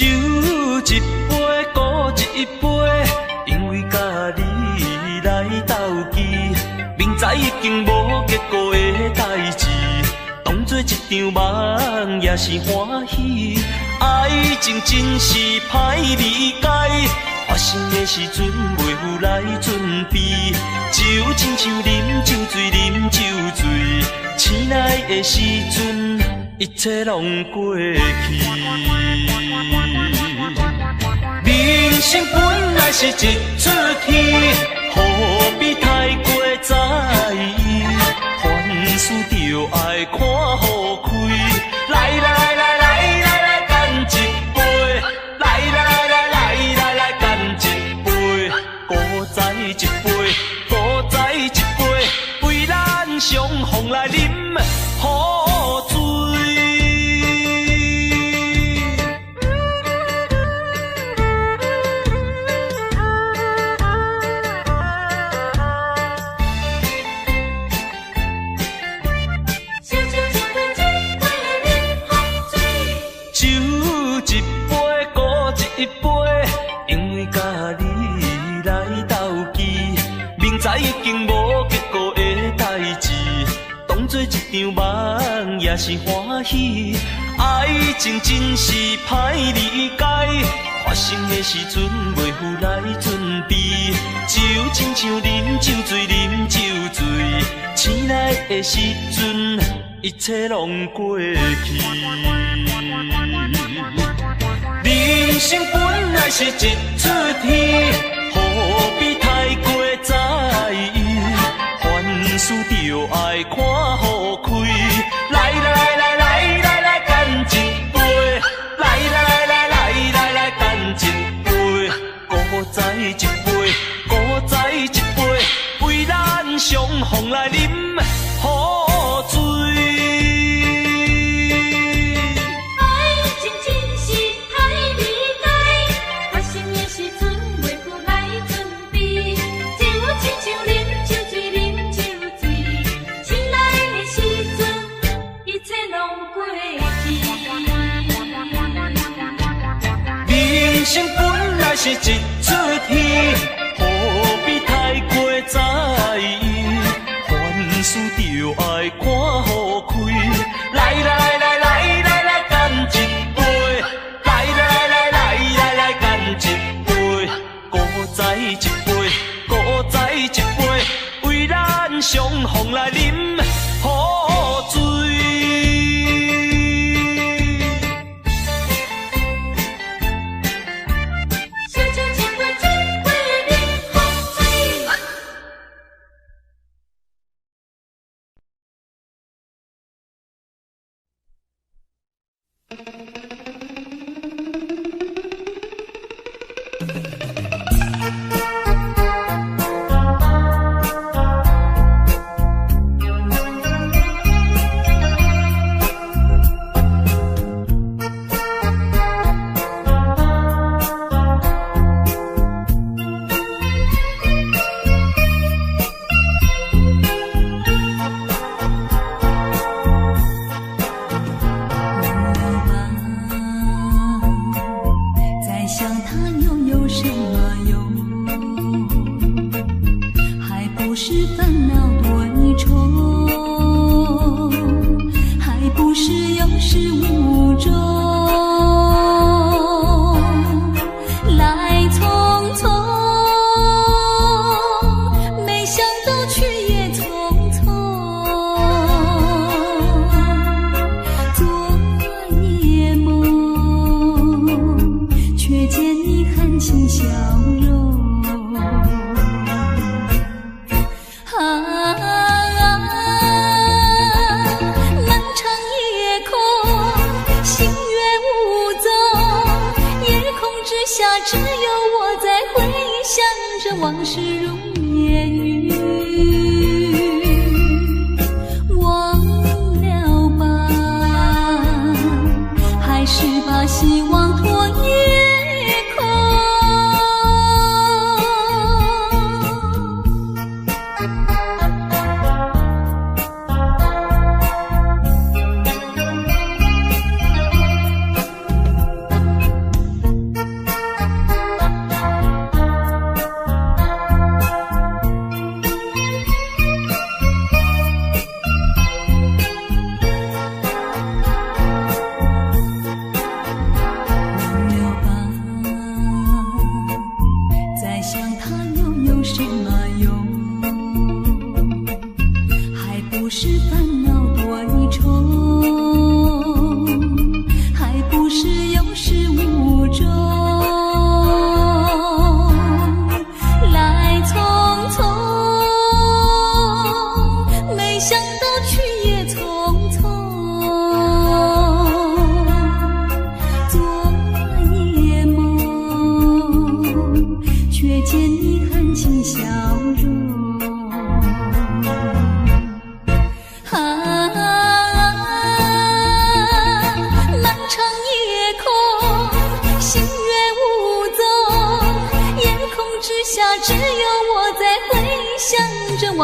一杯搁一杯，因为甲你来斗机，明知已经无结果的代志，当作一场梦也是欢喜。爱情真是歹理解，发生的时阵袂有来准备，就亲像啉酒醉，啉酒醉，醒来的时阵一切拢过去。人生本来是一出戏，何必太过在意？凡事就爱看好开。来来来来来来，干一杯！来来来来来来，干一杯！搁再一杯，搁再一杯，为咱相逢来饮好醉。一杯，因为甲你来斗机，明知已经无结果的代志，当作一场梦也是欢喜。爱情真是歹理解，发生的时阵袂有来准备，就亲像啉酒醉，啉酒醉，醒来的时阵一切拢过去。人生本来是一出戏，何必太过在意？凡事就爱看好开。来来来来来来，干一杯！来来来来来来，干一杯！搁再一杯，搁再一杯，为咱相逢来饮好醉。人生本来是一出戏，何必太过在意？凡事就爱看好开。来来来来来来，干一杯！来来来来来来，干一杯！搁再一杯，搁再一杯，为咱相逢来饮好醉。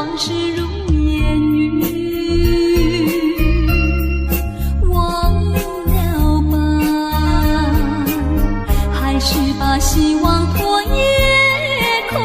往事如烟云，忘了吧，还是把希望托夜空。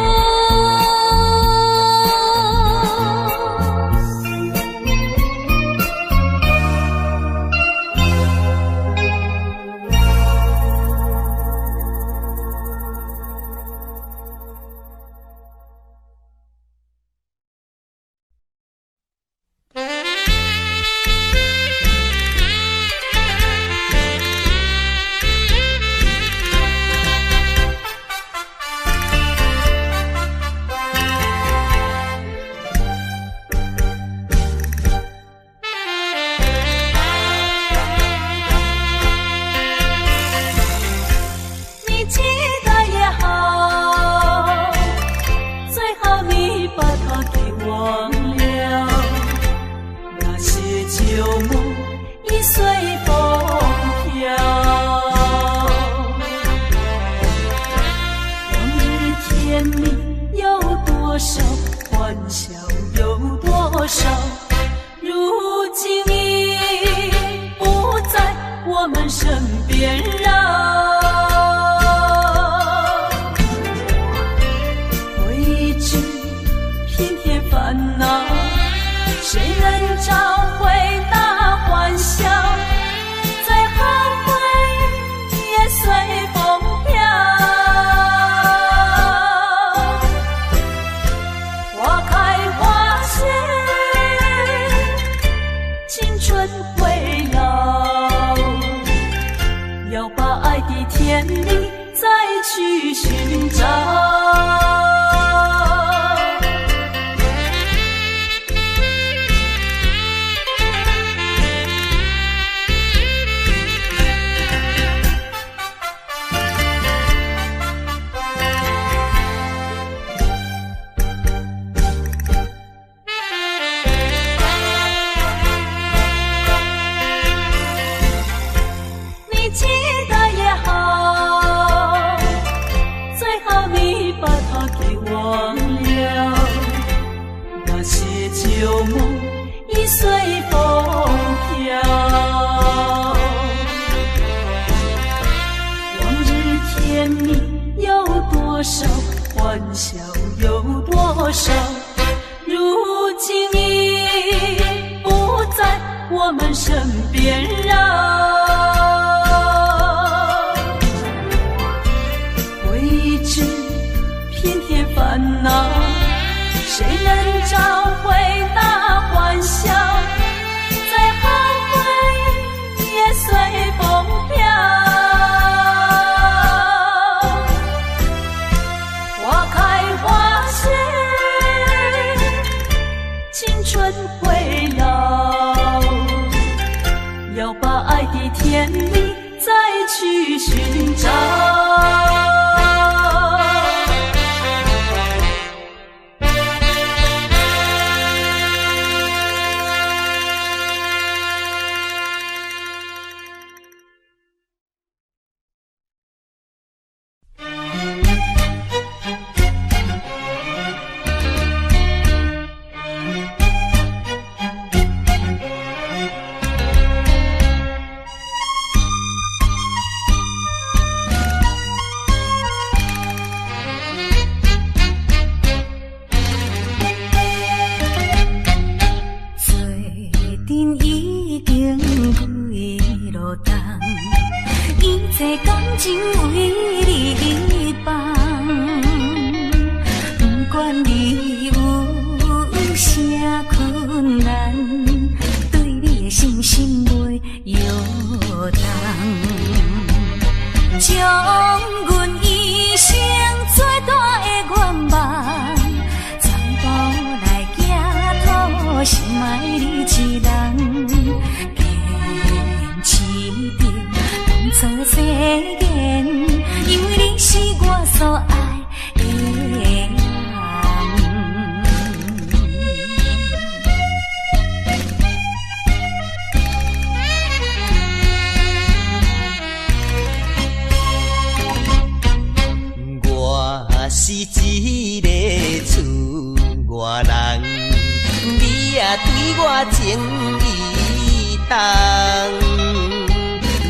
情意重，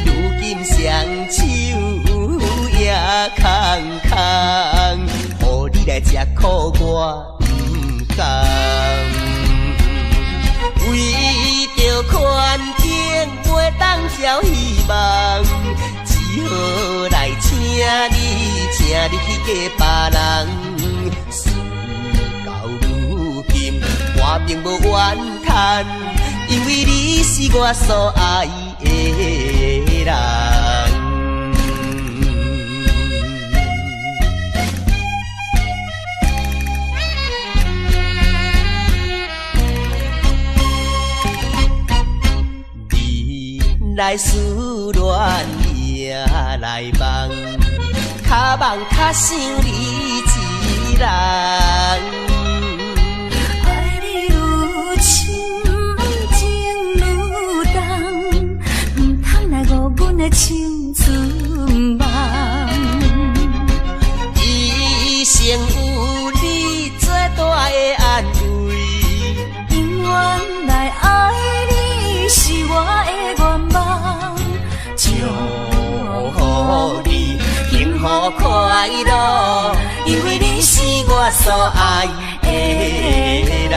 如今双手也空空，予你来吃苦我不甘。为着环境袂当交希望，只好来请你去嫁别人。事到如今，我并无怨叹，因为你是我所爱的人。来思恋也来梦，较梦较想你一人。爱你愈深，情愈重，唔通来误阮的青春梦。一生有你最大的安慰，永远来爱你是我的愿望。祝福你幸福快乐，因为你是我所爱的人。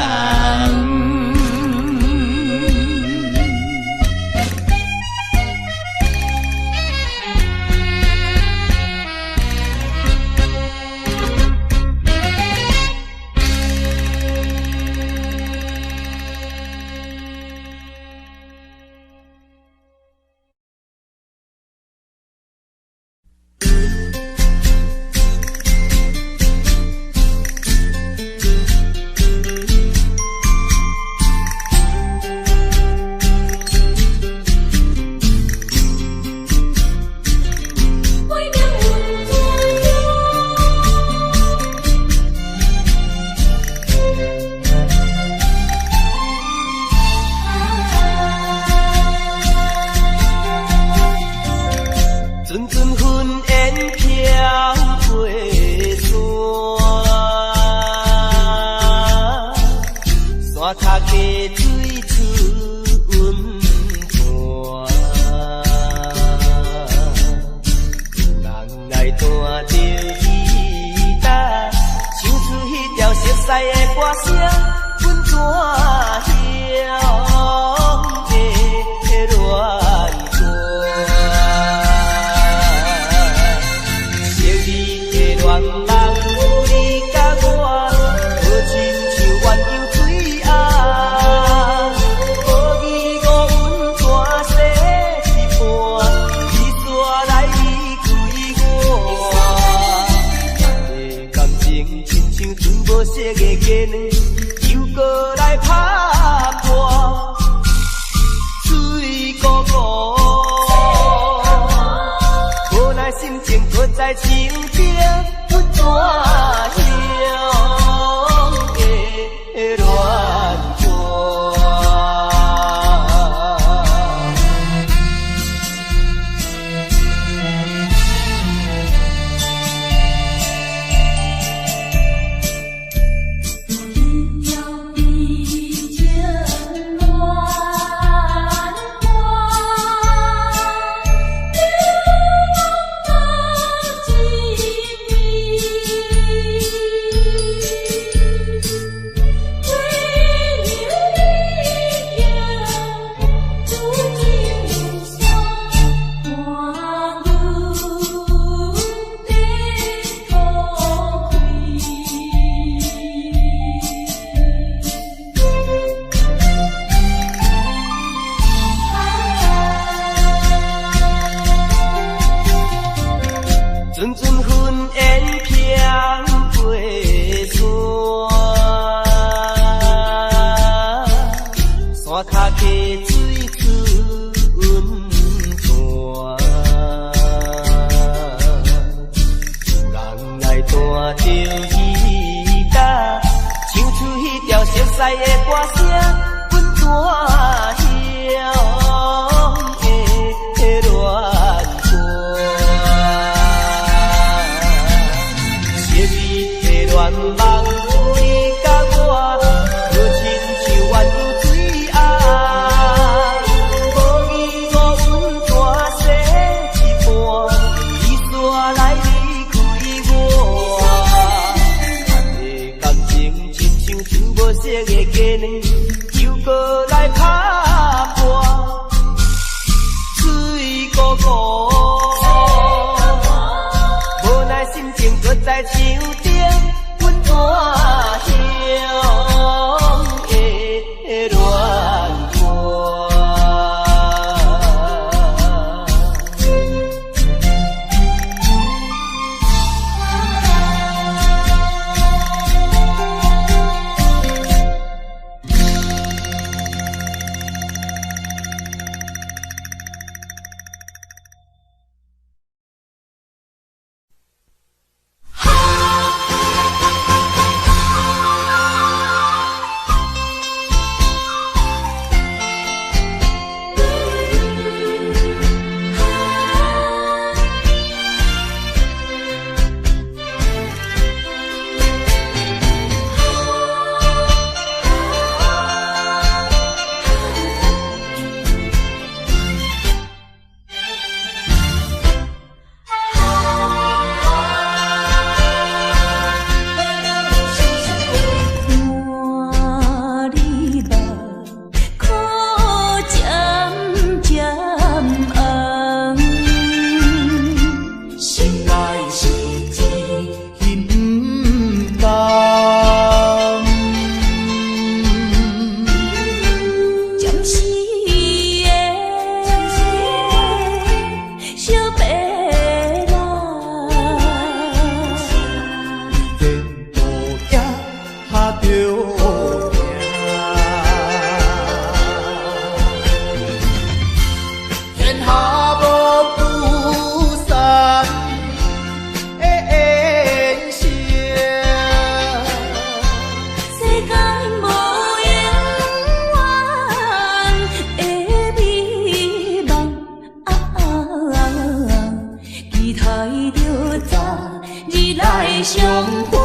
来相会。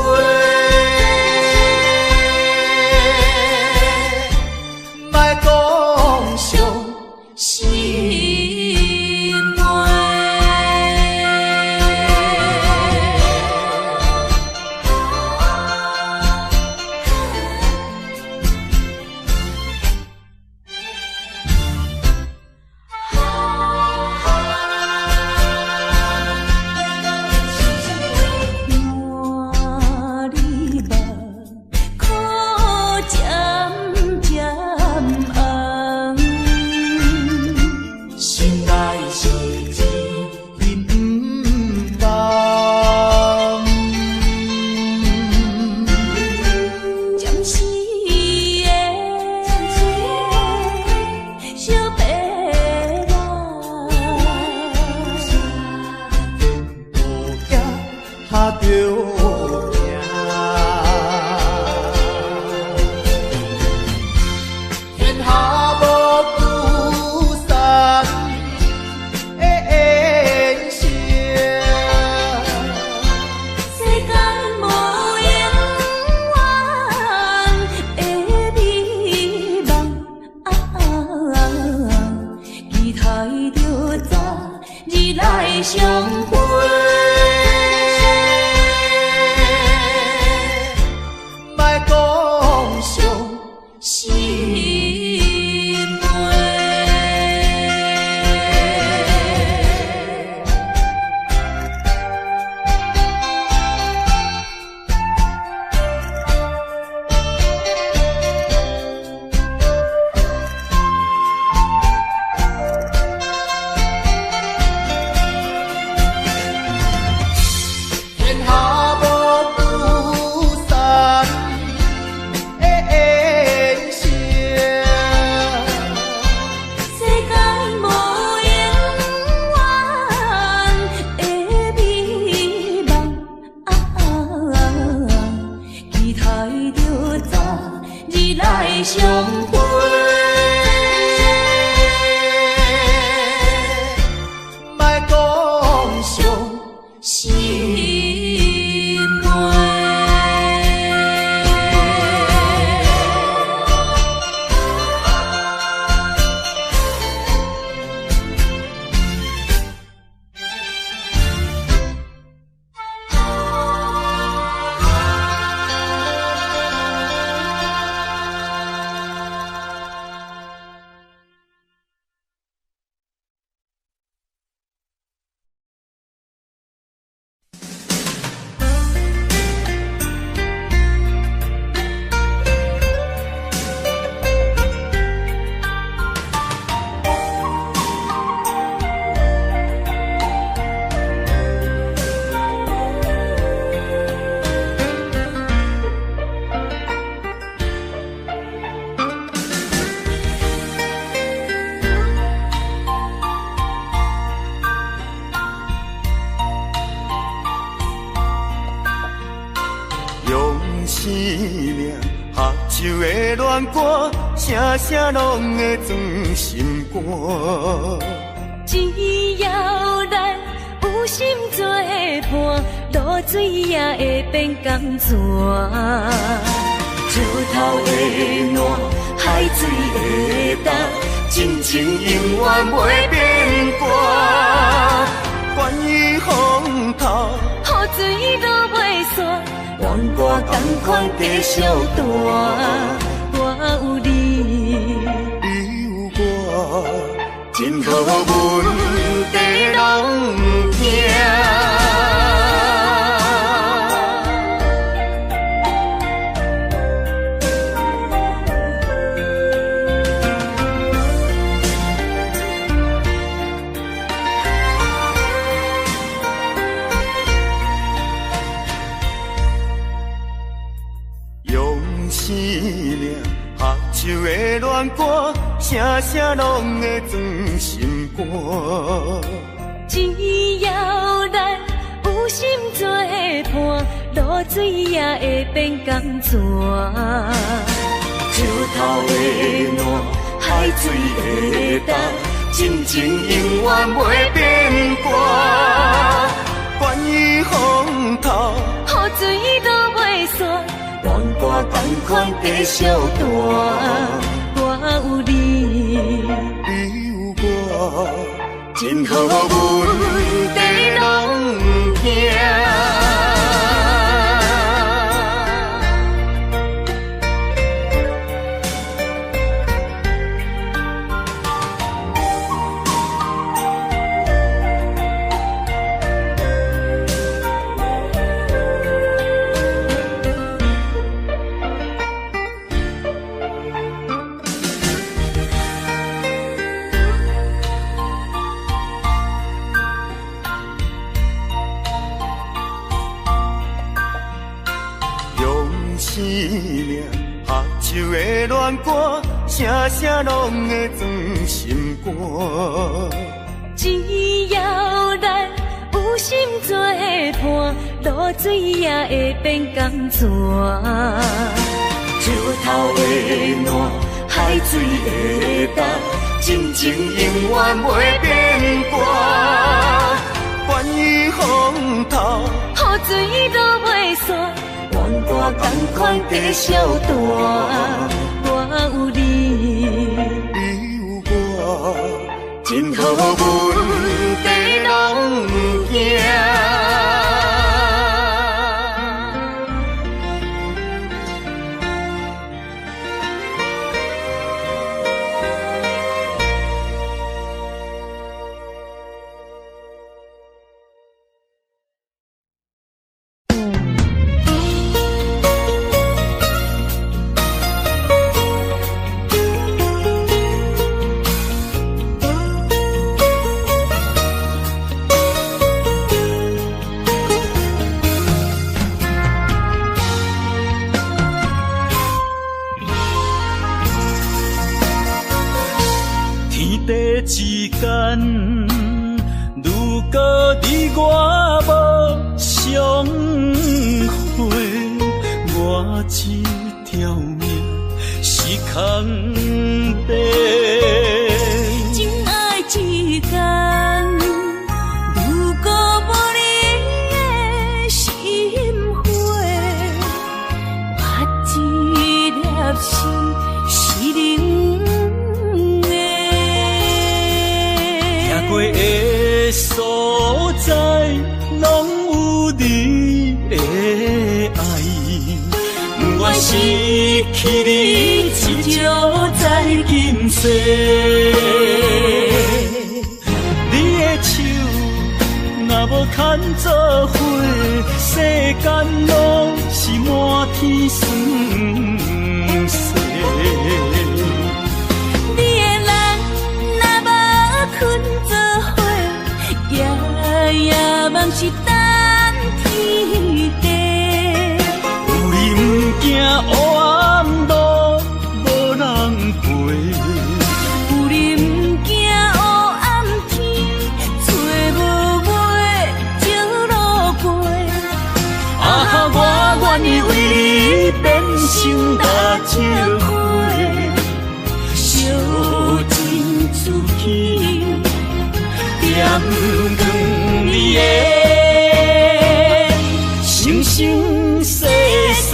莫讲伤心话。满里目苦渐渐红，心内是一片不茫。暂时的小白人，无惊哈着惊，天下无聚散的缘声。世间无永远的美梦，期待着早日来相会。莫讲伤心话。天下无聚散的缘声。世间无永远的美梦，期待着早日来相会。莫讲伤心话。用生命合唱的恋歌，声声拢会装心肝。只要咱有心做伴，露水也会变甘泉。石头的暖，海水的淡，真情永远袂变卦。关于风头，雨水落袂散，愿我同款继续大。我有你，你有我，真好问题拢听。用生命合唱的恋歌，声声拢会装心肝。只要咱有心做伴，露水也会变甘泉。石头的暖，海水的淡，真情永远袂变卦。关于风头，雨同款继续大，我有你，你有我，真好阮地拢不惊。生命合唱的恋歌，声声拢会装心肝。只要咱有心做伴，露水也会变甘泉。石头的暖，海水的淡，真情永远袂变卦。关于风头，雨水都袂散。阮我同款继续大，我有你，你有我，真好阮地拢不惊。之间，如果你我无相会，我这条命是空白。真爱之间，如果无你的心花，我这粒心是冷。过的所在，拢有你的爱。不愿失去你，只少在今世。你的手若无牵做伙，世间拢是满天酸涩。也梦是等天地，有你不惊黑暗路无人陪，有你不惊黑暗天，找无尾石路过。啊，我愿意为你变成大石花，烧尽自己，点光你的生生世世。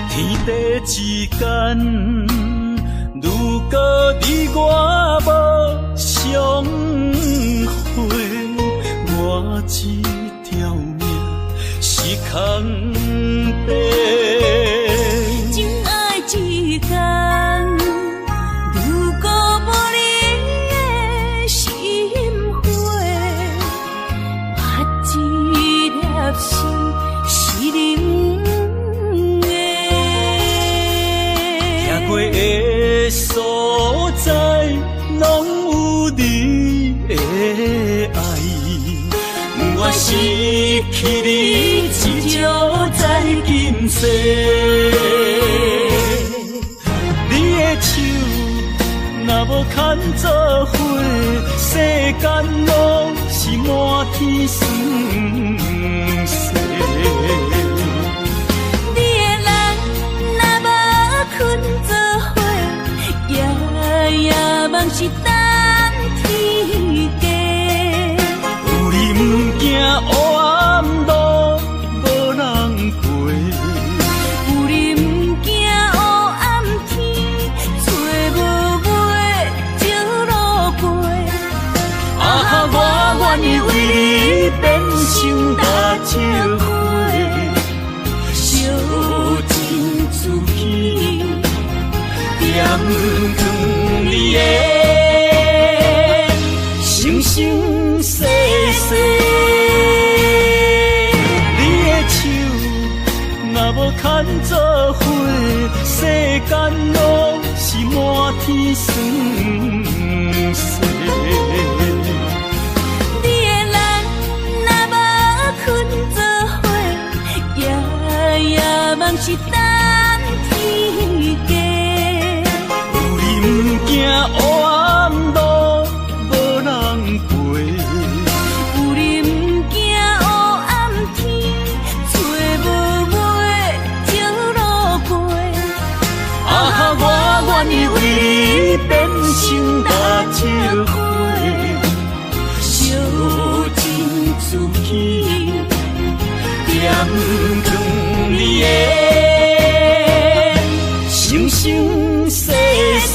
天地之间，如果你我无相会，我这条命是空白。真爱之间，如果无你的心花，我这粒心是冷的。行过的所在，拢有你的爱。不愿失去你，只少在今世。你的手若无牵做伙，世间拢是满天酸涩。是等天家。有你不惊黑暗路无人陪，有你不惊黑暗天，找无尾石路过。啊，我愿意为你变成大石花，烧尽自己，点光你的生生世世。你的手若无牵做伙，世间路是满天酸涩。梦是等天家，有你不惊黑暗路无人陪，有你不惊黑暗天，找无尾石路过。啊，我愿意为你变成大石花，烧尽自己，点光你的生生世世。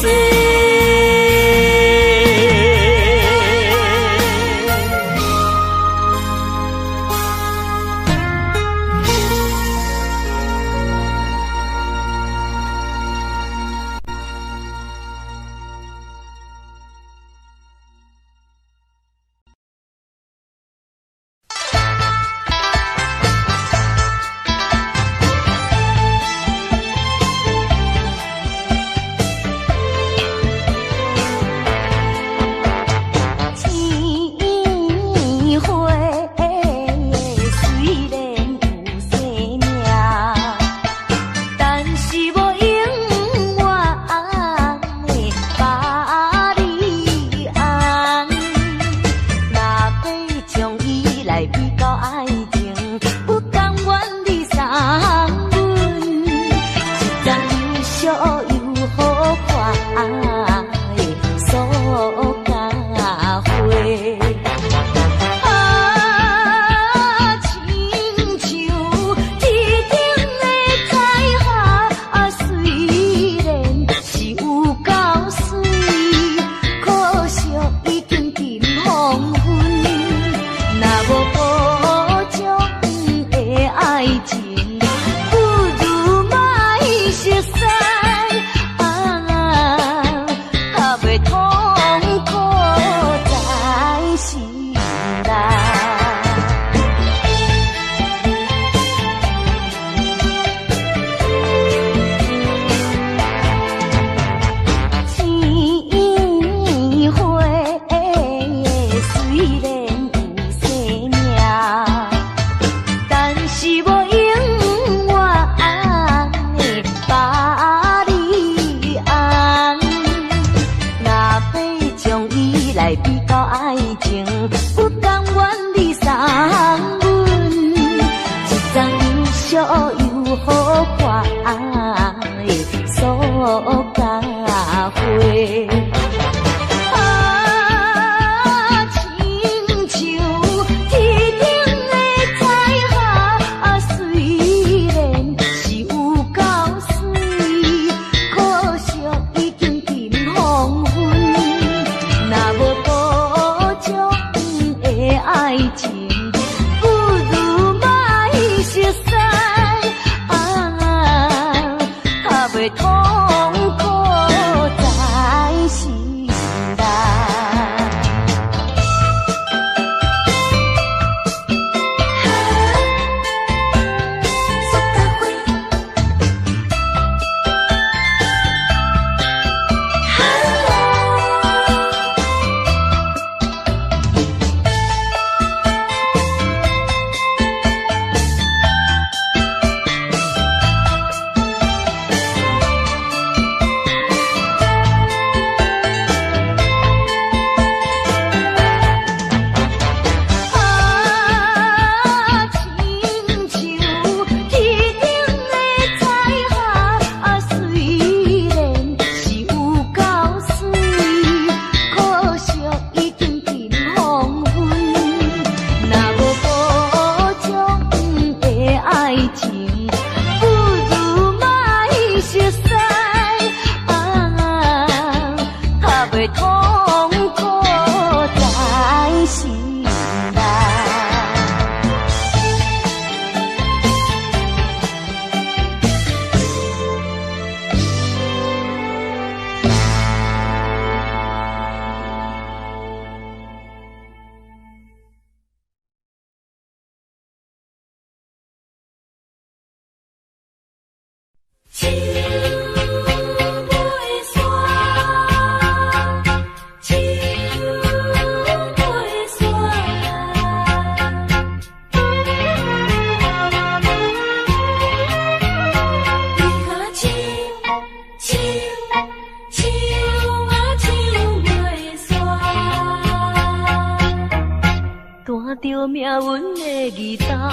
着命运的义答，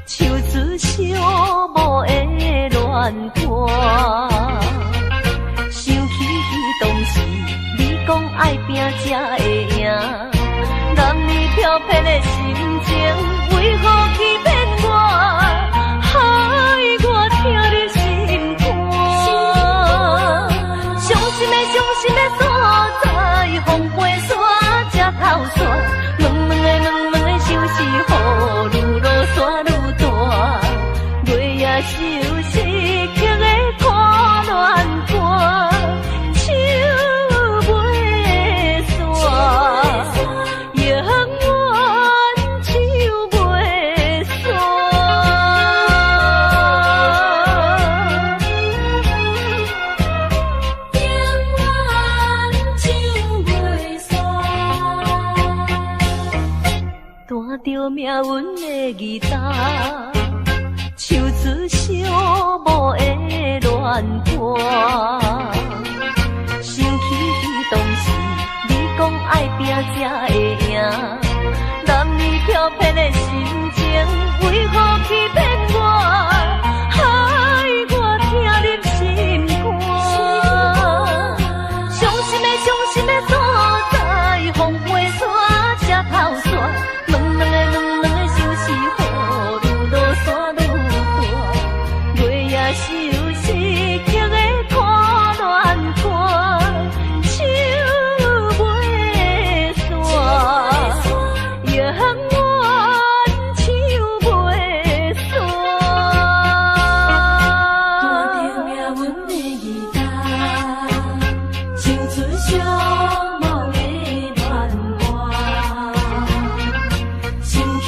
唱出寂寞的乱歌。想起当时你讲爱拼才会赢，男女飘撇的心情，为何欺骗我？害我听你心肝。伤心的所在，风飞沙才透煞。软的相思，雨愈落山愈大。月夜愁思曲的看乱歌，唱袂煞，永远唱袂弹着命运的义答，唱出寂寞的乱歌。想起当时你讲爱拼才会赢，男女飘撇的心情，为何欺骗我？害我听入心肝。伤心的所在，风飞沙才透煞。愁思曲的看乱歌，唱袂煞，永远唱袂煞。看着命运的义答，唱出寂寞的乱歌。想起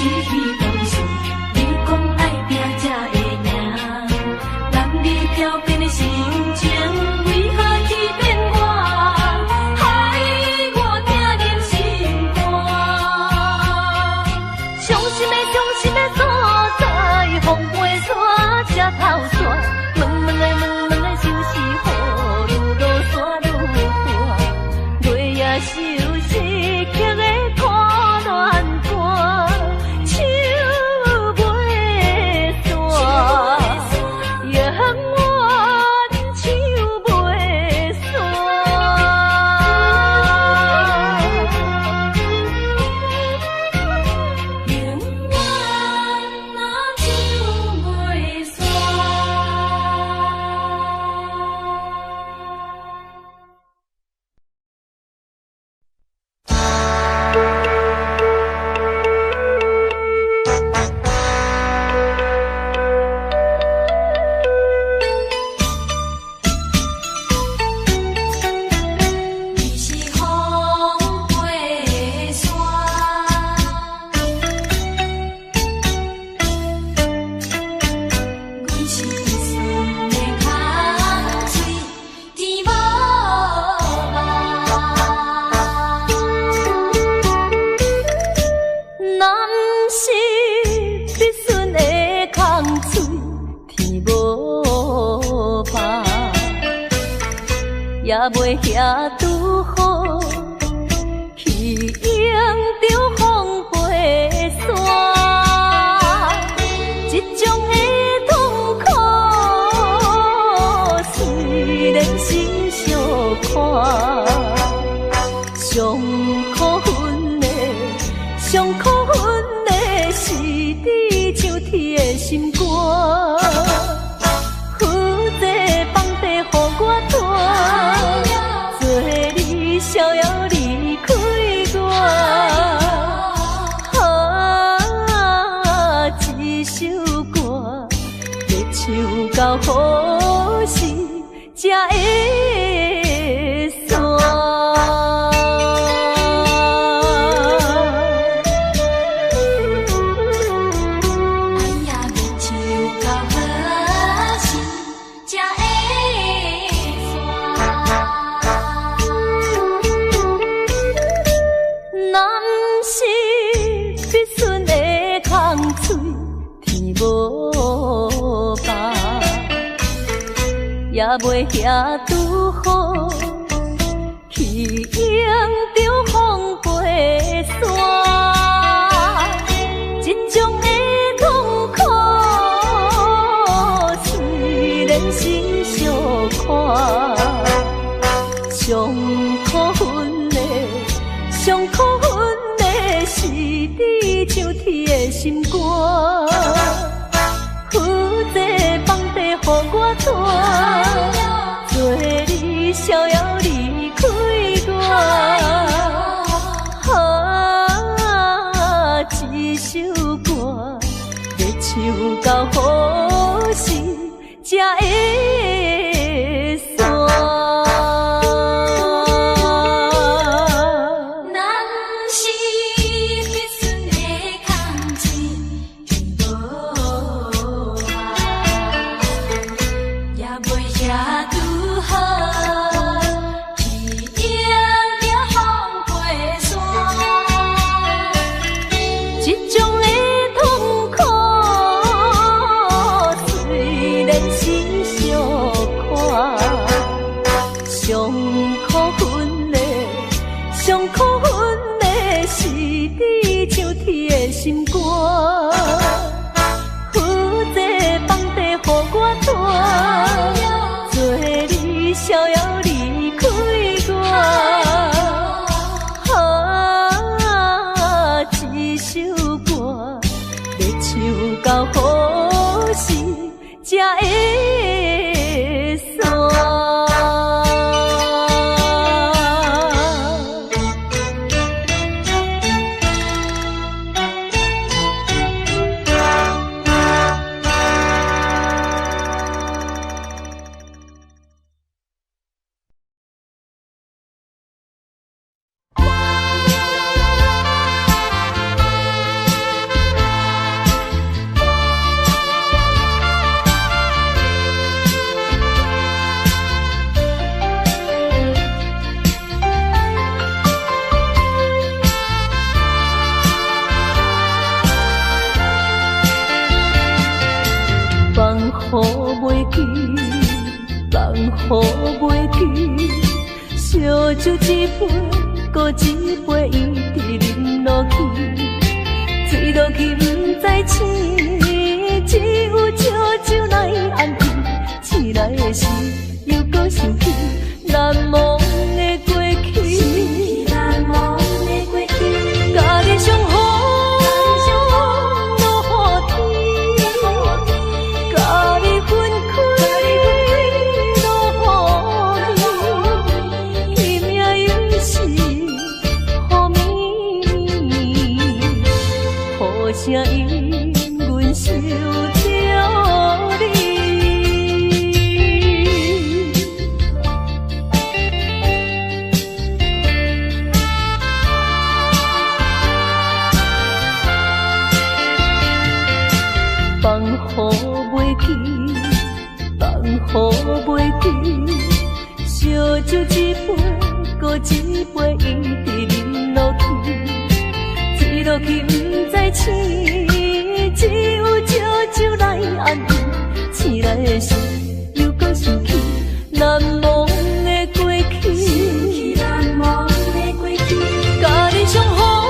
当时你讲爱拼才会赢。飘变的心情，为何欺骗我？害我听入心肝。伤心的所在，风飞沙才透煞。软的相思，雨愈落山愈大。月夜愁思曲的看乱歌，唱袂煞。也袂遐拄好，去迎着风飞沙。这种的痛苦，虽然是相看，上可恨的是伫像铁的心肝。负责放地，予我拖，做你逍遥离开我。一首歌要唱到好时才会散。无吧，也袂遐拄好，去迎着风飞沙。上可恨的是你像铁的心肝，负责放地予我拖，做你逍遥离开我。一首歌要唱到何时才会散？心肝，负责放地予我拖，做你逍遥离开我。一首歌要唱到何时才会散？烧酒一杯，搁一杯，一直饮落去，醉落去不知醒，只有烧酒来安慰。醒来的时，又搁想起难忘的过去，难忘的过去，甲你相好。声音，阮想着你。放雨袂记，放雨袂记，烧酒一杯，搁一杯，一直饮落去，醉落去不知醒，只有烧酒来安慰。醒来的时，又搁想起难忘的过去，难忘的过去，甲你相好。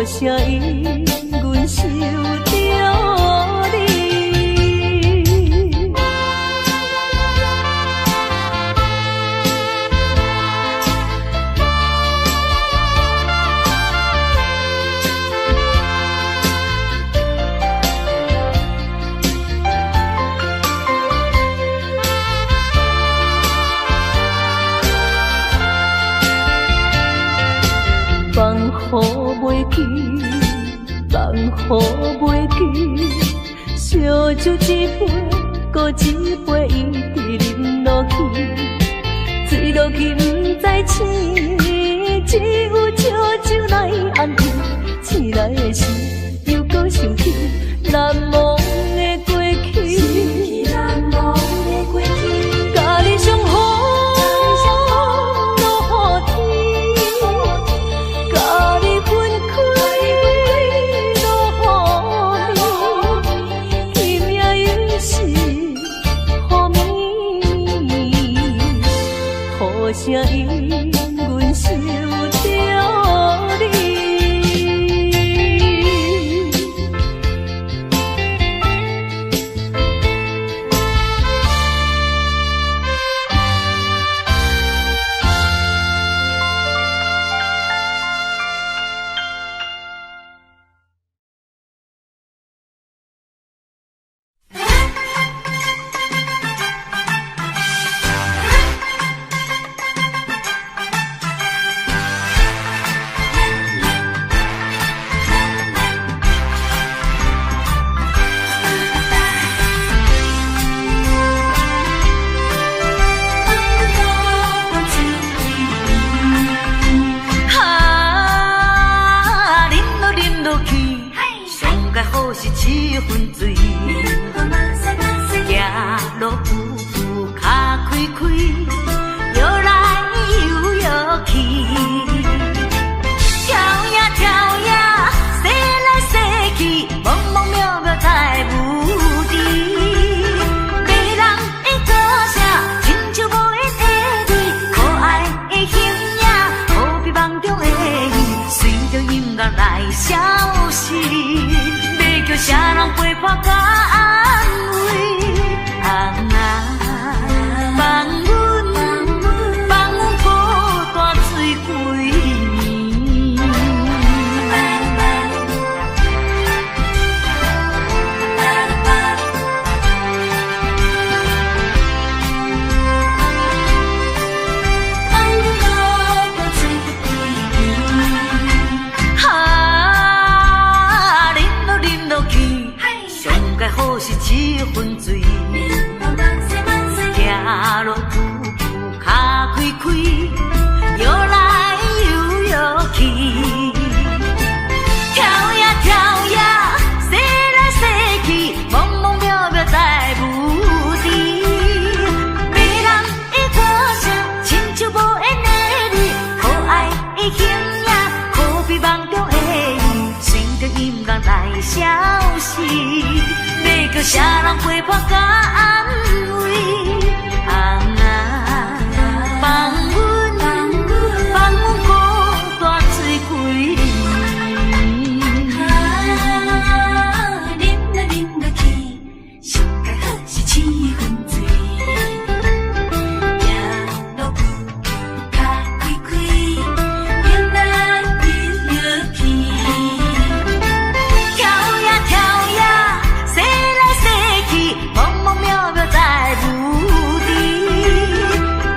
声音，阮想着你。放雨袂记，放雨袂记，烧酒一杯，搁一杯，一直饮落去，醉落去不知醒，只有烧酒来安慰。醒来的时，又搁想起难忘的过去，难忘的过去，甲你相好。声音，阮想着。是七分醉，行路浮浮脚开开，摇来摇去，跳呀跳呀，洗来洗去，梦梦渺渺在无地。迷人的歌声，亲像无言的你，可爱的形影，好比梦中的你，随着音乐来消失。要叫啥人陪伴甲安慰？红啊，放阮孤单醉几暝。好是七分醉，行路浮浮脚开开，摇来摇去，跳呀跳呀，洗来洗去，梦梦渺渺在无地。迷人的歌声，亲像无言的你，可爱的形影，好比梦中的你，随着音乐来消失。叫啥人陪伴甲安慰？红啊，放阮孤单醉几暝。啉来去，上介好是七分醉，行路浮浮脚开开，摇来摇去，跳呀跳呀。梦梦渺渺在无地，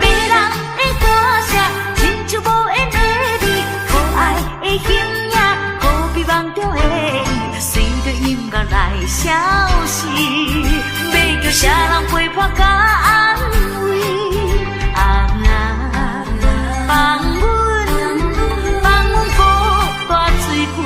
迷人的歌声，亲像无言的你，可爱的形影，好比梦中的你，随着音乐来消失。要叫啥人陪伴甲安慰？红啊，放阮孤单醉几暝。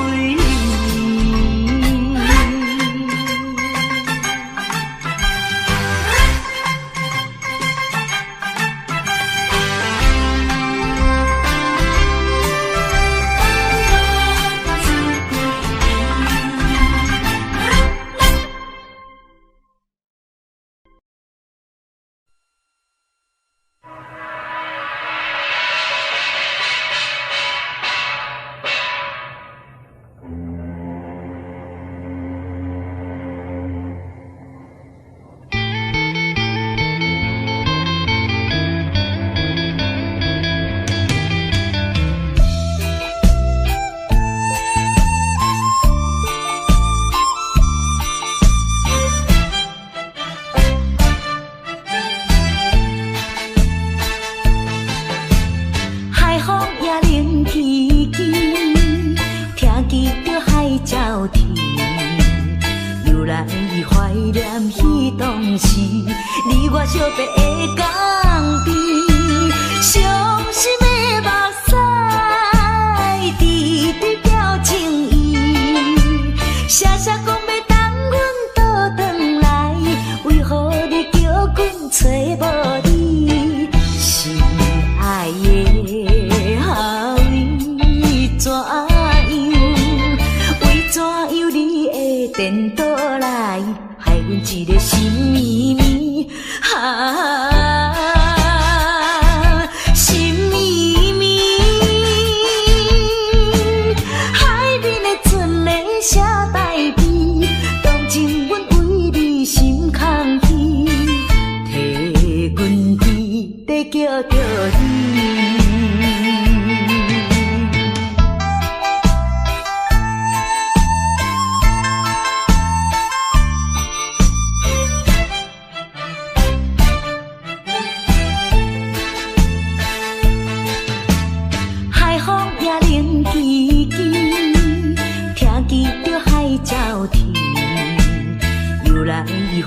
怀念彼当时，你我相别的港边，伤心的目屎，滴滴表情意，写写讲要等阮倒转来，为何你叫阮找无你？心爱的后为怎样？为怎样你会颠倒来？害阮一个心绵绵，心绵绵。海面的船咧写代志，当前阮为你心空虚，替阮伫咧叫着你。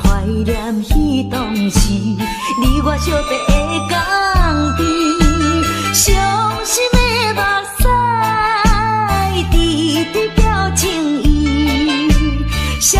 怀念彼当时，你我相别的港边，伤心的目屎，滴滴表情意，写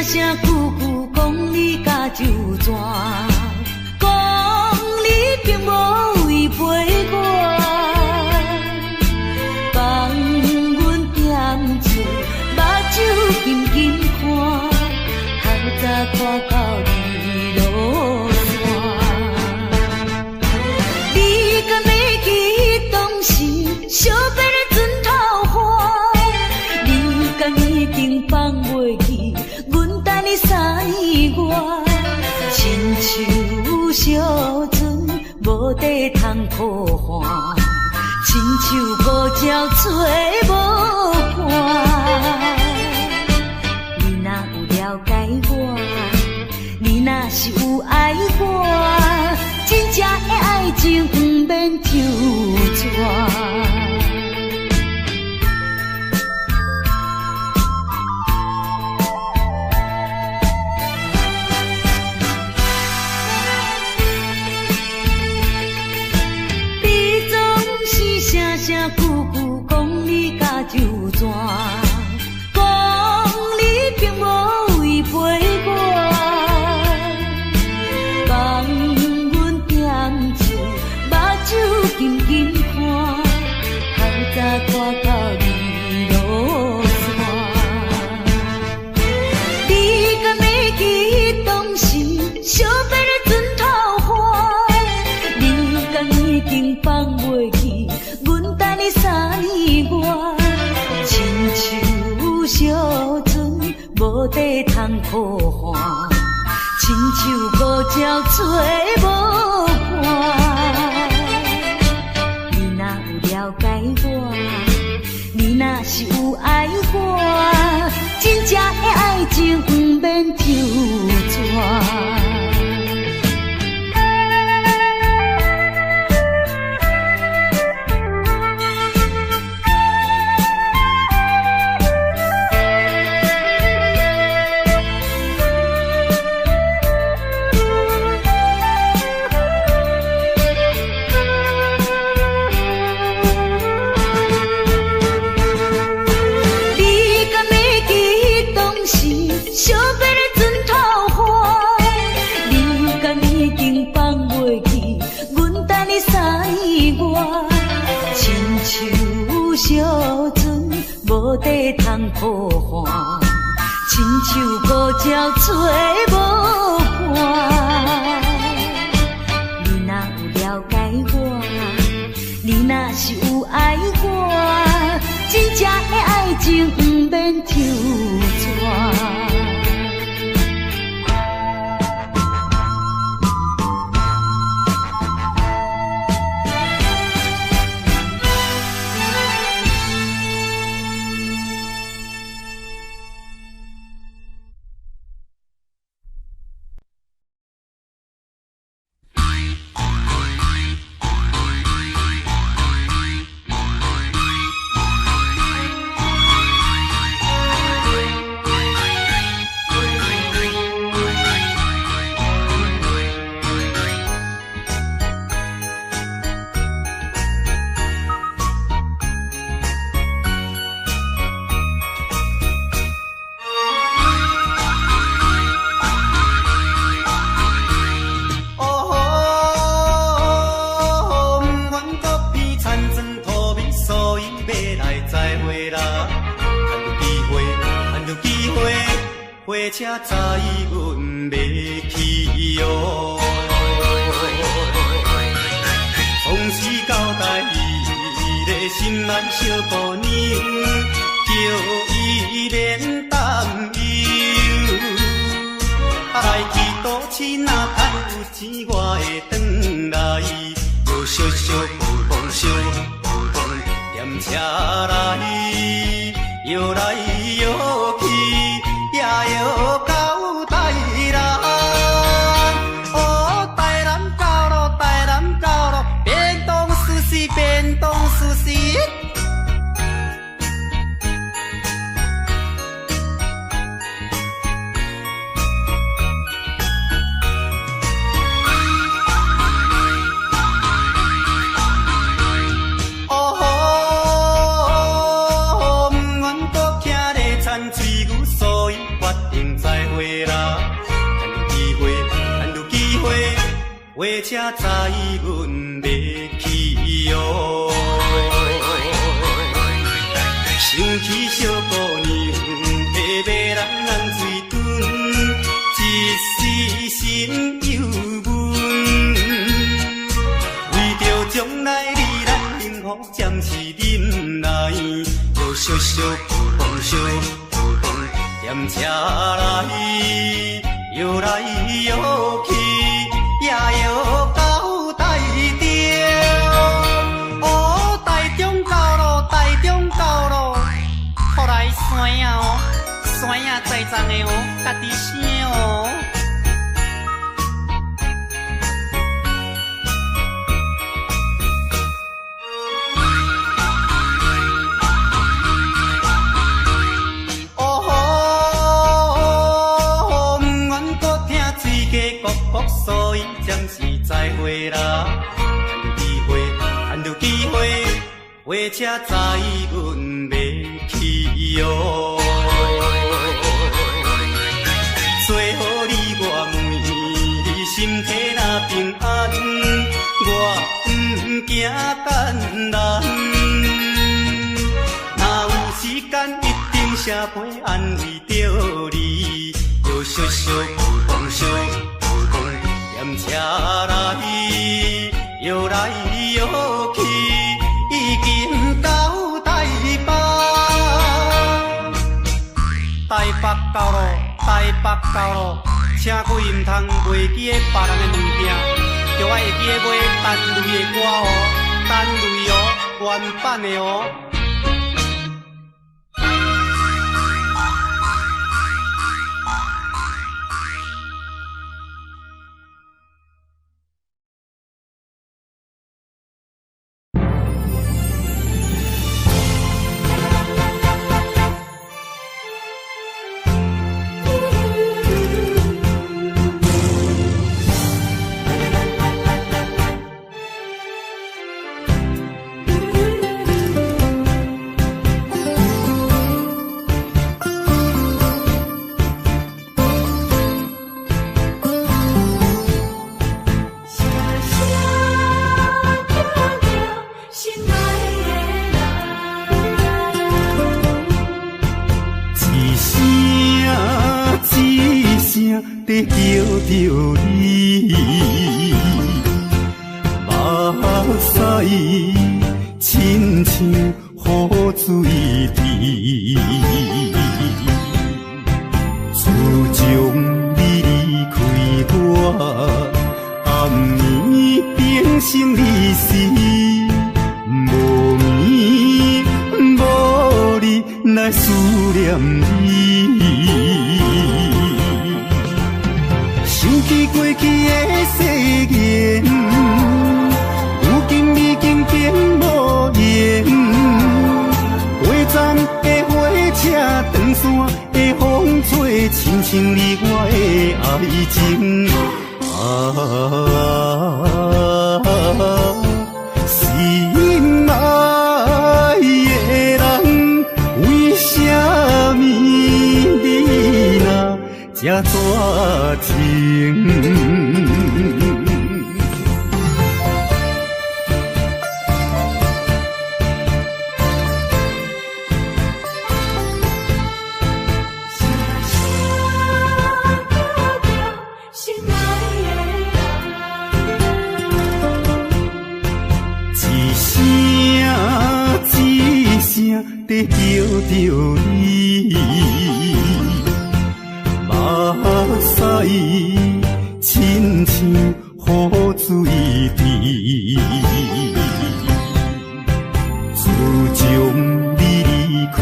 声声句句讲你甲就全，讲你并无违背我，放阮踮厝，目睭紧紧看，透早看到日落山。你敢会记当时相别的船头花？你敢已经放袂记？阮等你3年外，亲像小船无地通靠岸，亲像孤鸟找无伴。你若有了解我，你若是有爱我，真正的爱情不免纠缠。声句句讲你甲就全，讲你并无违背我，放阮踮厝，目睭紧紧看，透早看到日落山。你敢会记当时相别的船头花？你敢已经放袂记？等你3年外，亲像小船无地通靠岸，亲像孤鸟找无伴。你若有了解我，你若是有爱我，真正的爱情不免纠缠。相别的船头花，你敢已经放袂记？阮等你3年外，亲像小船无地通靠岸，亲像孤鸟找无伴。你若有了解我，你若是有爱我，真正的爱情不免纠缠。火车载阮要去哟，从此交代伊个心难小姑娘，叫伊免担忧。来去赌市若趁有钱，我会转来，又小小碰碰小碰碰踮车来，摇来摇去。也要到台南，哦，台南到咯，台南到咯，便当寿司，便当寿司。哦，不愿搁听咧馋嘴牛，所以我定再会啦。趁有机会，火车载阮要去哦。想起小姑娘，会迷人红水墩，一时心犹闷。为着将来你咱幸福暂时忍耐，又小小浮动小浮动，踮车来，摇来摇去，也摇到台中。哦，台中到咯，台中到咯，靠来山影哦，山影在藏的哦，家己声哦。所以暂时再会啦，趁有机会，火车载阮要去哦。最好你我问，心体若平安，我不惊艰难。若有时间，一定写批安慰着你，就小小浮动小。踮车来，摇来摇去，已经到台北。台北到咯，台北到咯，请贵唔通袂记别人的物件，着爱会记得买单类的歌哦，单类哦，原版的哦。在叫着你，目屎亲像雨水滴，自从你离开我，暗暝变成离死，无眠无日来思念你。想起过去的誓言，如今已经变无言。火站的火车，长线的风吹，亲像你我的爱情。心爱的人，为什么你若这绝情？在叫着你，目屎亲像雨水滴。自从你离开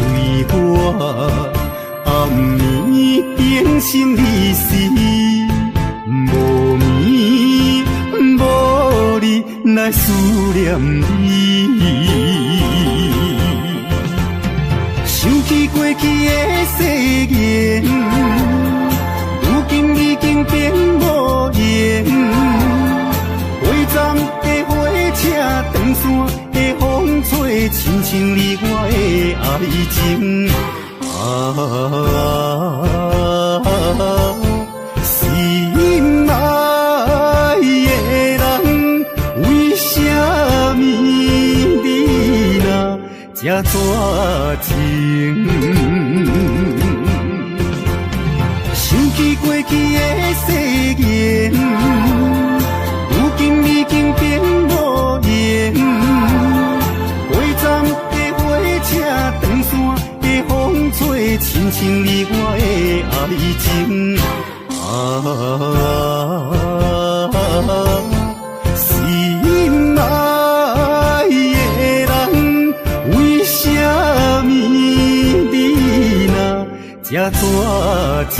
我，暗暝变成离死，无眠无日来思念你。想起过去的誓言，如今已经变无言。火站的火车，长线的风吹，亲像你我的爱情。情。想起过去的誓言，如今已经变无言。火站的火车，长线的风吹，亲像你我的爱情。心爱的人，为什么你若这绝情？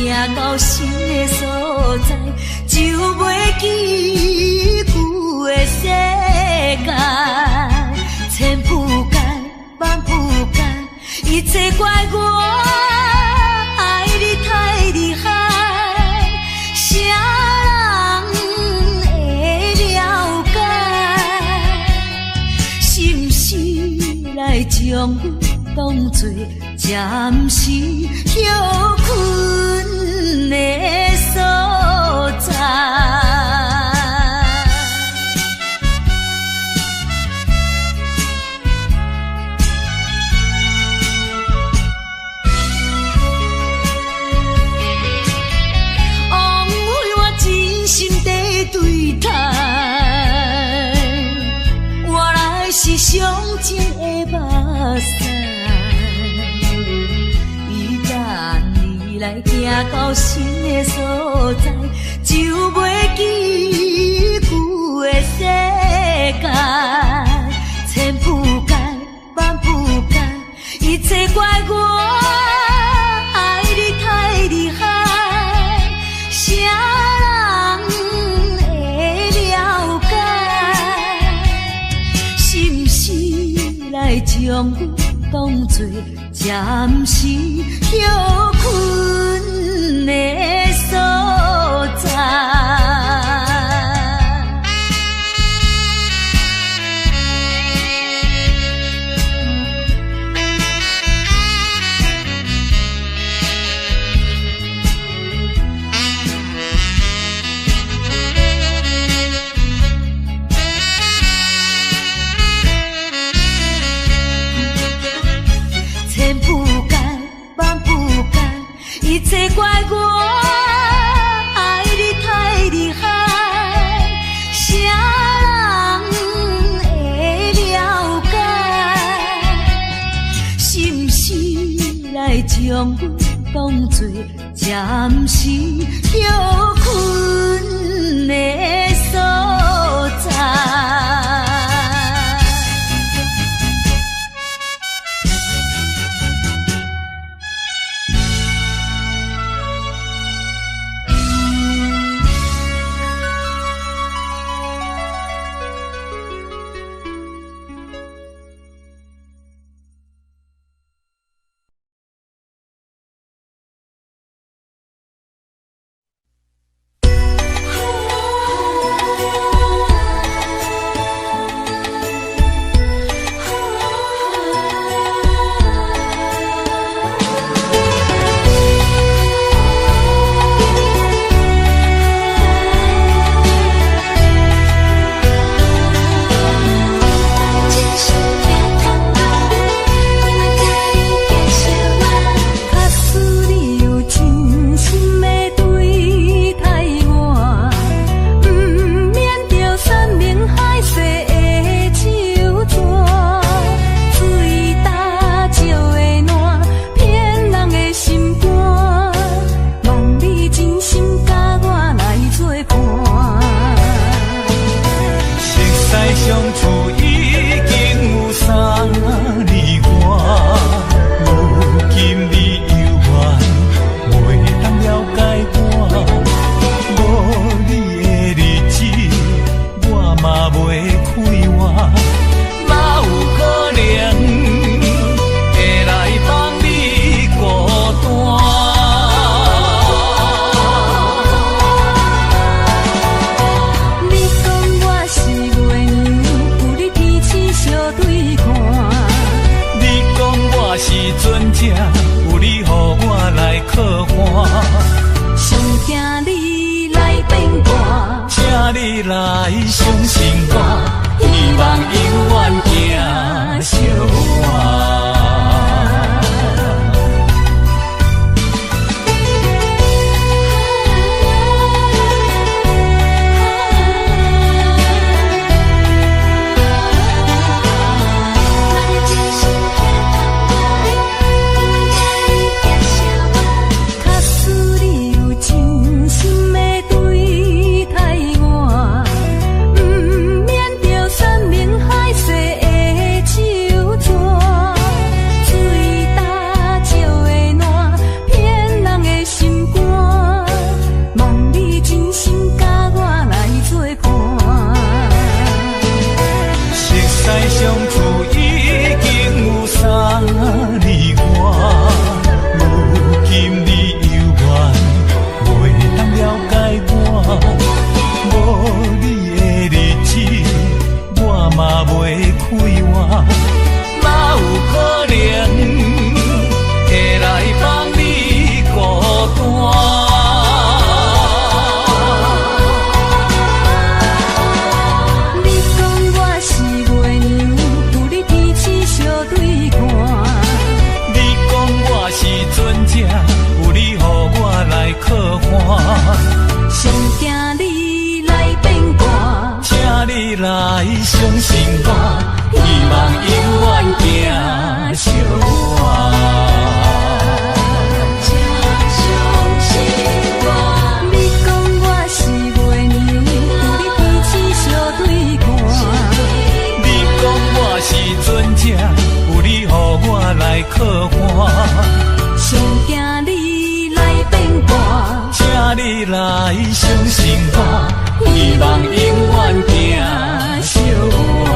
行到新的所在，就袂记旧的世界。千不甘，万不甘，一切怪我爱你太厉害。啥人会了解？是不是来将我当作暂时休困的所在？枉费我真心地对待，原来是上情的目屎。来行到新的所在，就袂记旧的世界。千不甘，万不甘，一切怪我爱你太厉害。啥人会了解？是不是来将我当作暂时休困的所在？一切怪我爱你太厉害，啥人会了解？是不是来将我当作暂时休困的所在？来相信我，希望永远行相伴。来相信我，希望永远行相伴。相信我，你讲我是月娘，有你天星相对看。你讲我是船只，有你予我来靠岸。上惊你来变卦，请你来相信我，希望永远行相伴。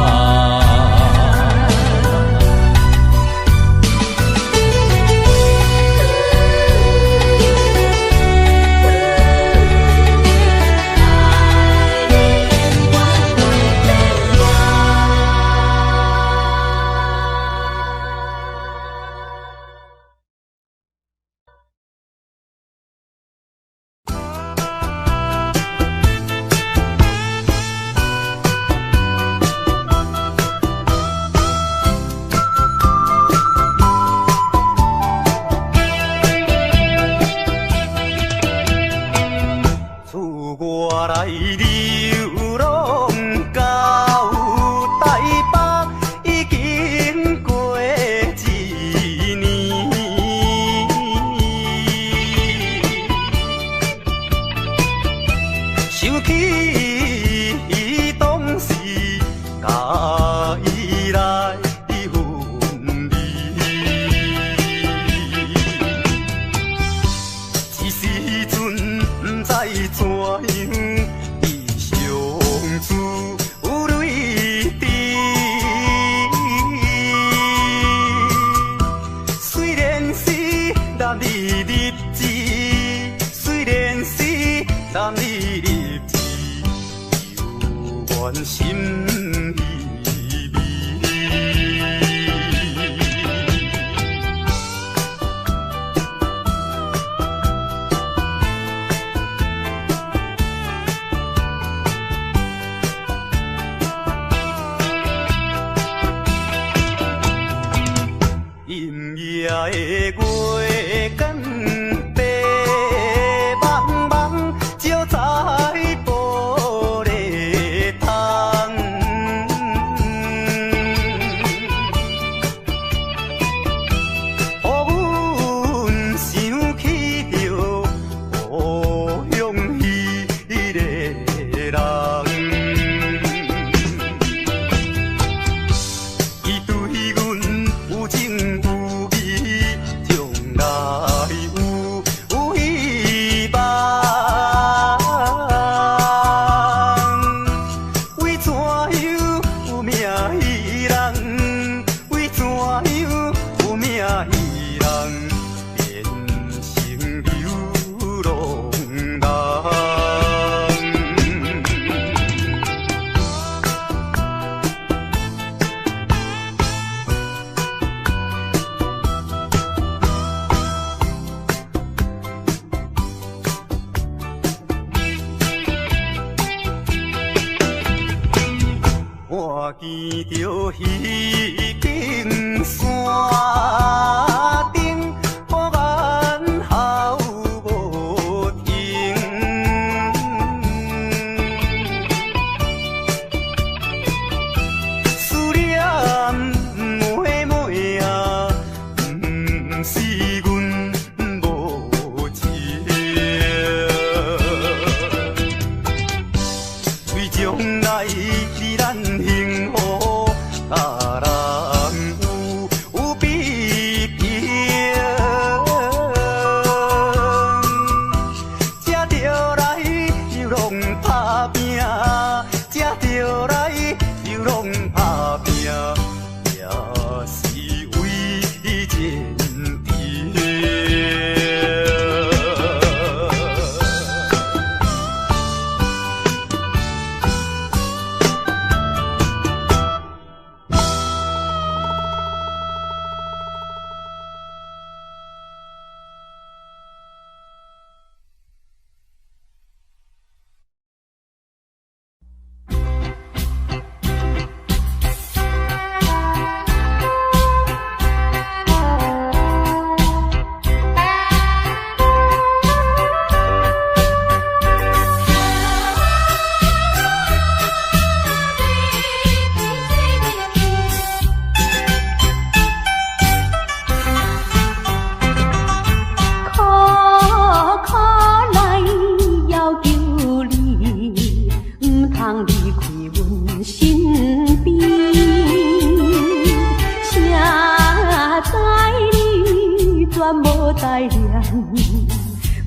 看见着彼根山顶，我眼号无停。思念妹妹啊，不是阮无情，为将来是咱幸福大人有比拼，才着来又拢打拼，才着来又拢打拼，也是为前程。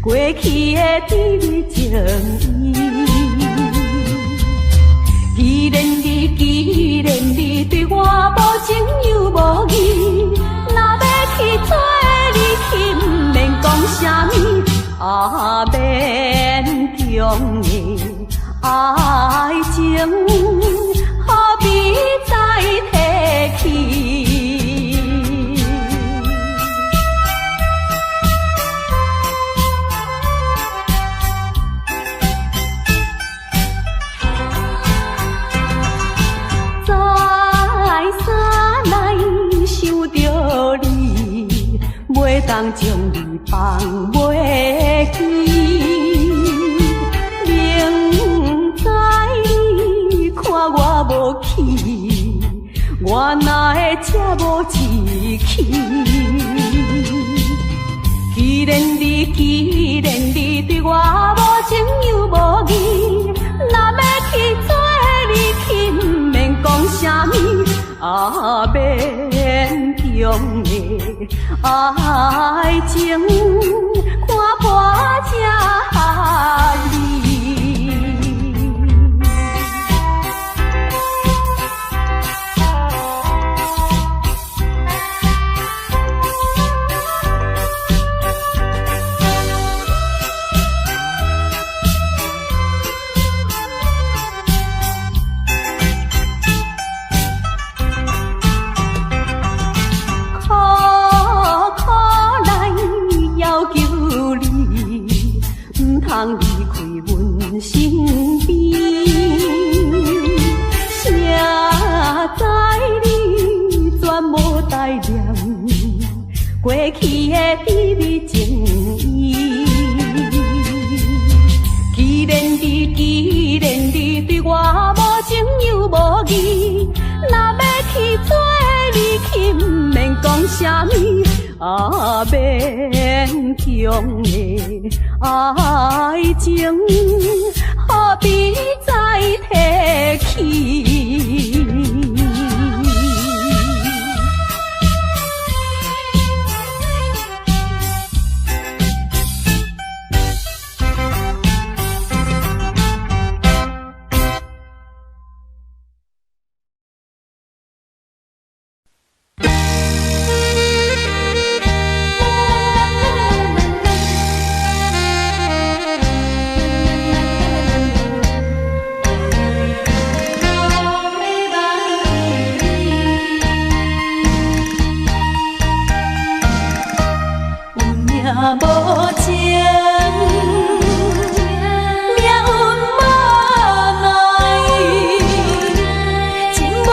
过去的甜蜜情意，既然你对我无情又无义，若要去做你去，不免讲啥物，免强的爱情，何必再提起？袂当将你放袂记，明知你看我无气，我哪会这无志气？既然你对我无情又无义，若要去做你去，不免讲啥物，免强的爱情，看破这合理。通离开阮身边，谁知你全无代念过去的甜蜜情意。既然你对我无情又无义，若要去做你去，不免讲啥物，免强的爱情，何必再提起？无情，命运无奈，情无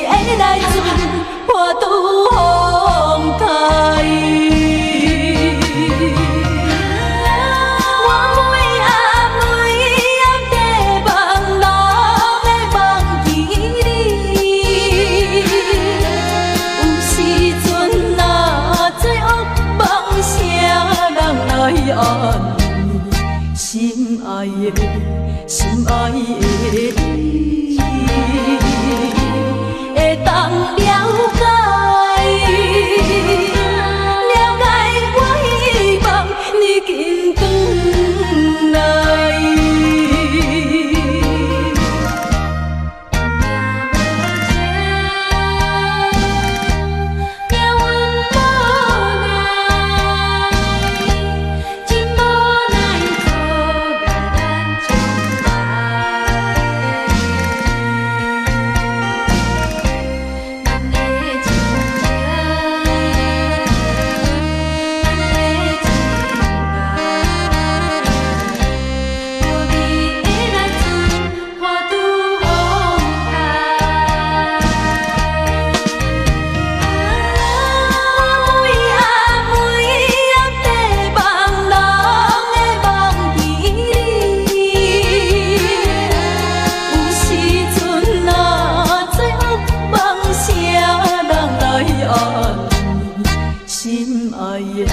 会来船破拄风台。我每暗在梦人会忘记你，有时阵若做噩梦，啥人来安慰？心爱的，心爱的你，会当了解，了解我希望你紧转来。心爱的，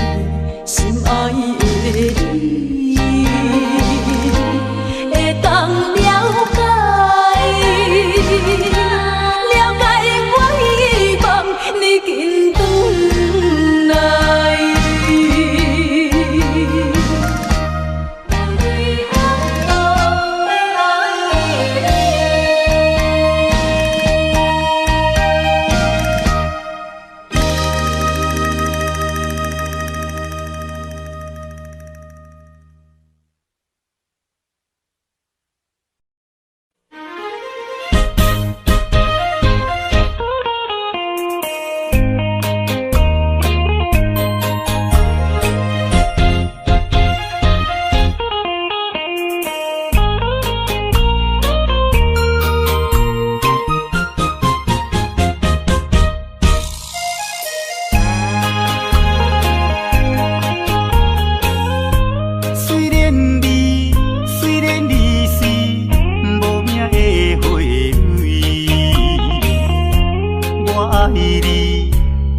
心爱的你，会当了解，了解我希望你紧转来。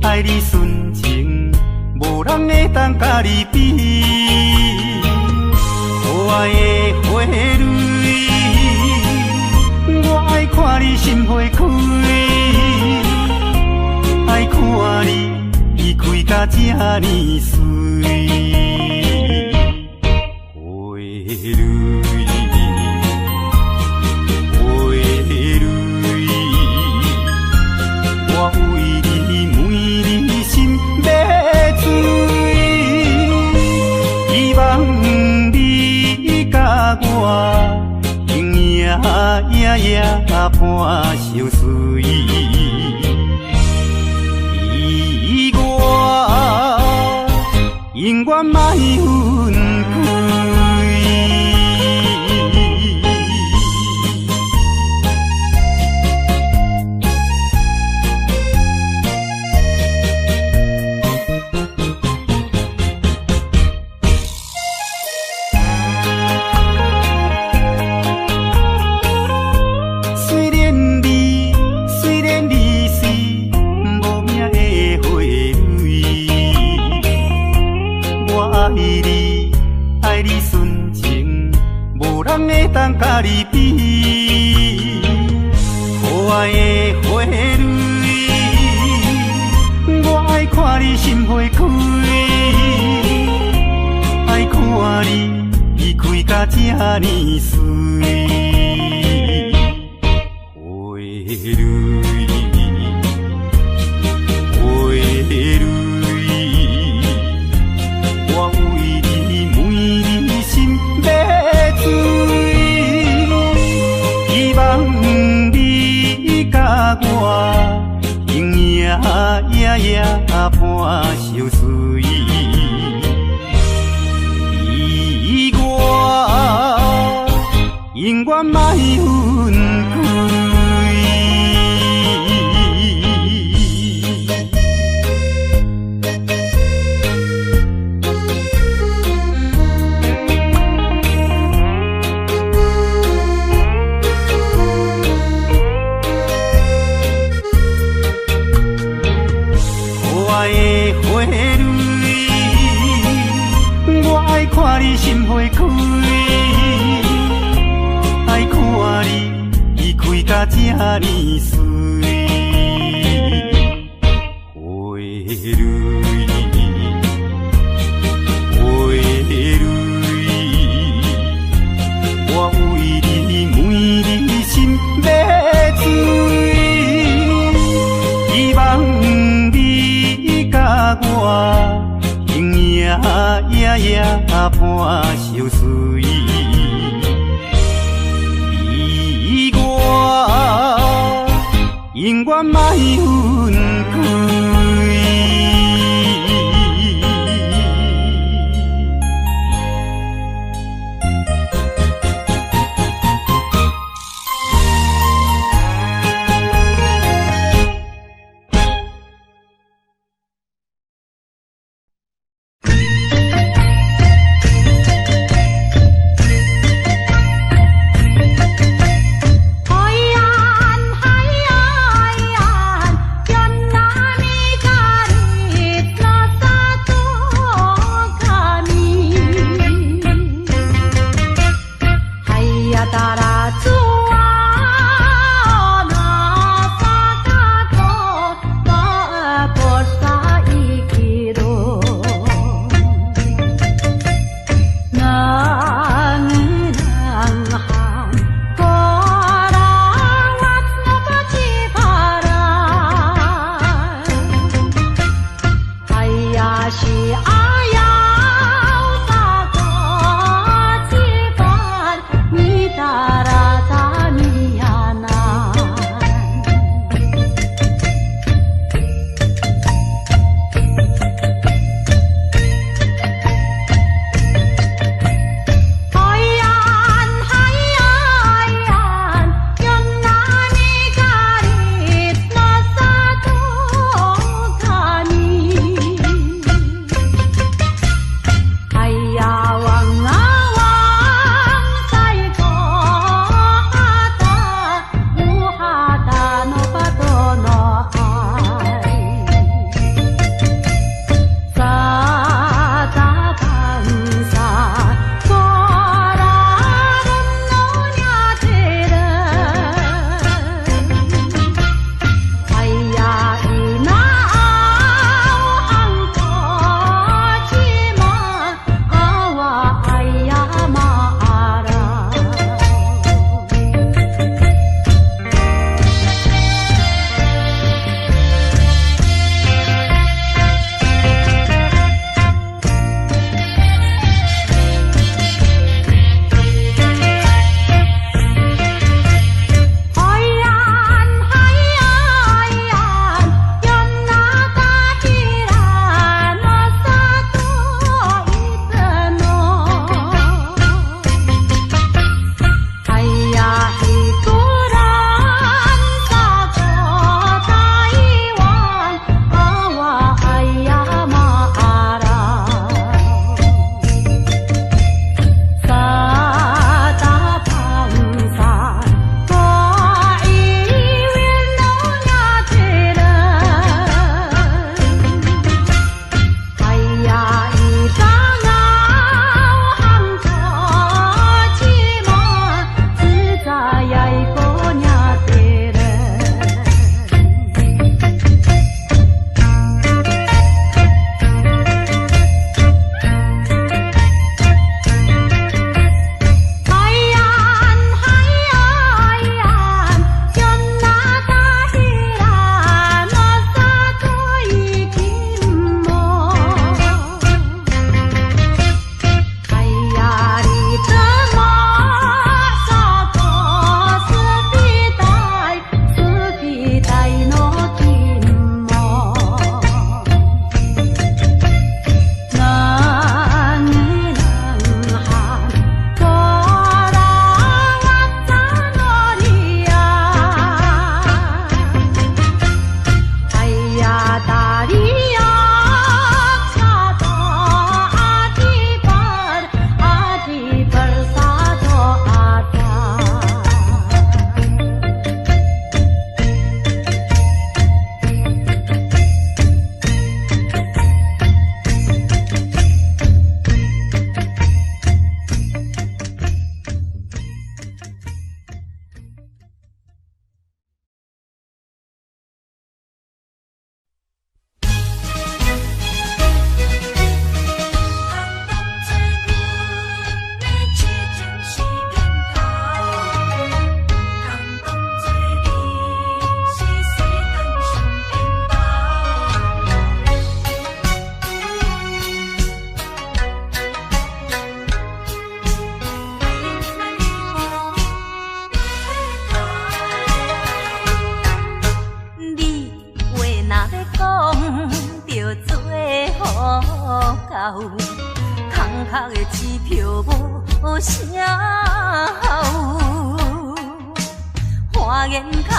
爱你纯情，无人会当甲你比。可爱的花蕊，我爱看你心花开，爱看你开甲这呢水。花蕊，我为你每日心要醉，希望你甲我永夜伴相随，意外永远莫分开。爱你纯情，无人会当甲你比。可爱的花蕊，我爱看你心花开，爱看你开甲这呢水。花蕊，花蕊。我永夜伴相随，意外永远莫分开。花蕊，我爱看你心花开，爱看你开甲这呢水。花蕊，花蕊，我为你每日心要醉。希望你甲我永夜伴相随，比我永远莫分开。海岸，海岸，若要讲，着做好到，空壳的支票无啥效。花言巧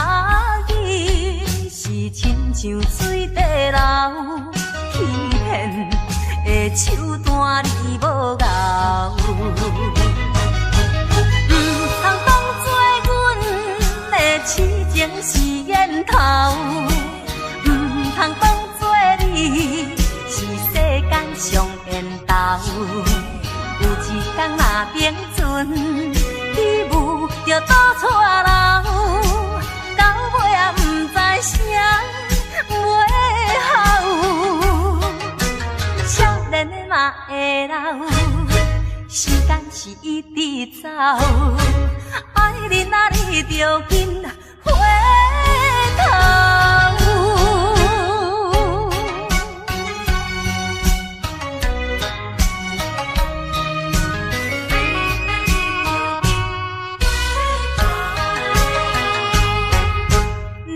语是亲像水地流，欺骗的手段你无咬。通当作阮的痴情是烟头，通当作你是世间上缘投。有一天若冰存，你舞着倒错楼，到尾也不知啥袂好。少年的嘛会老，时间是一直走，爱你啊你着紧回头。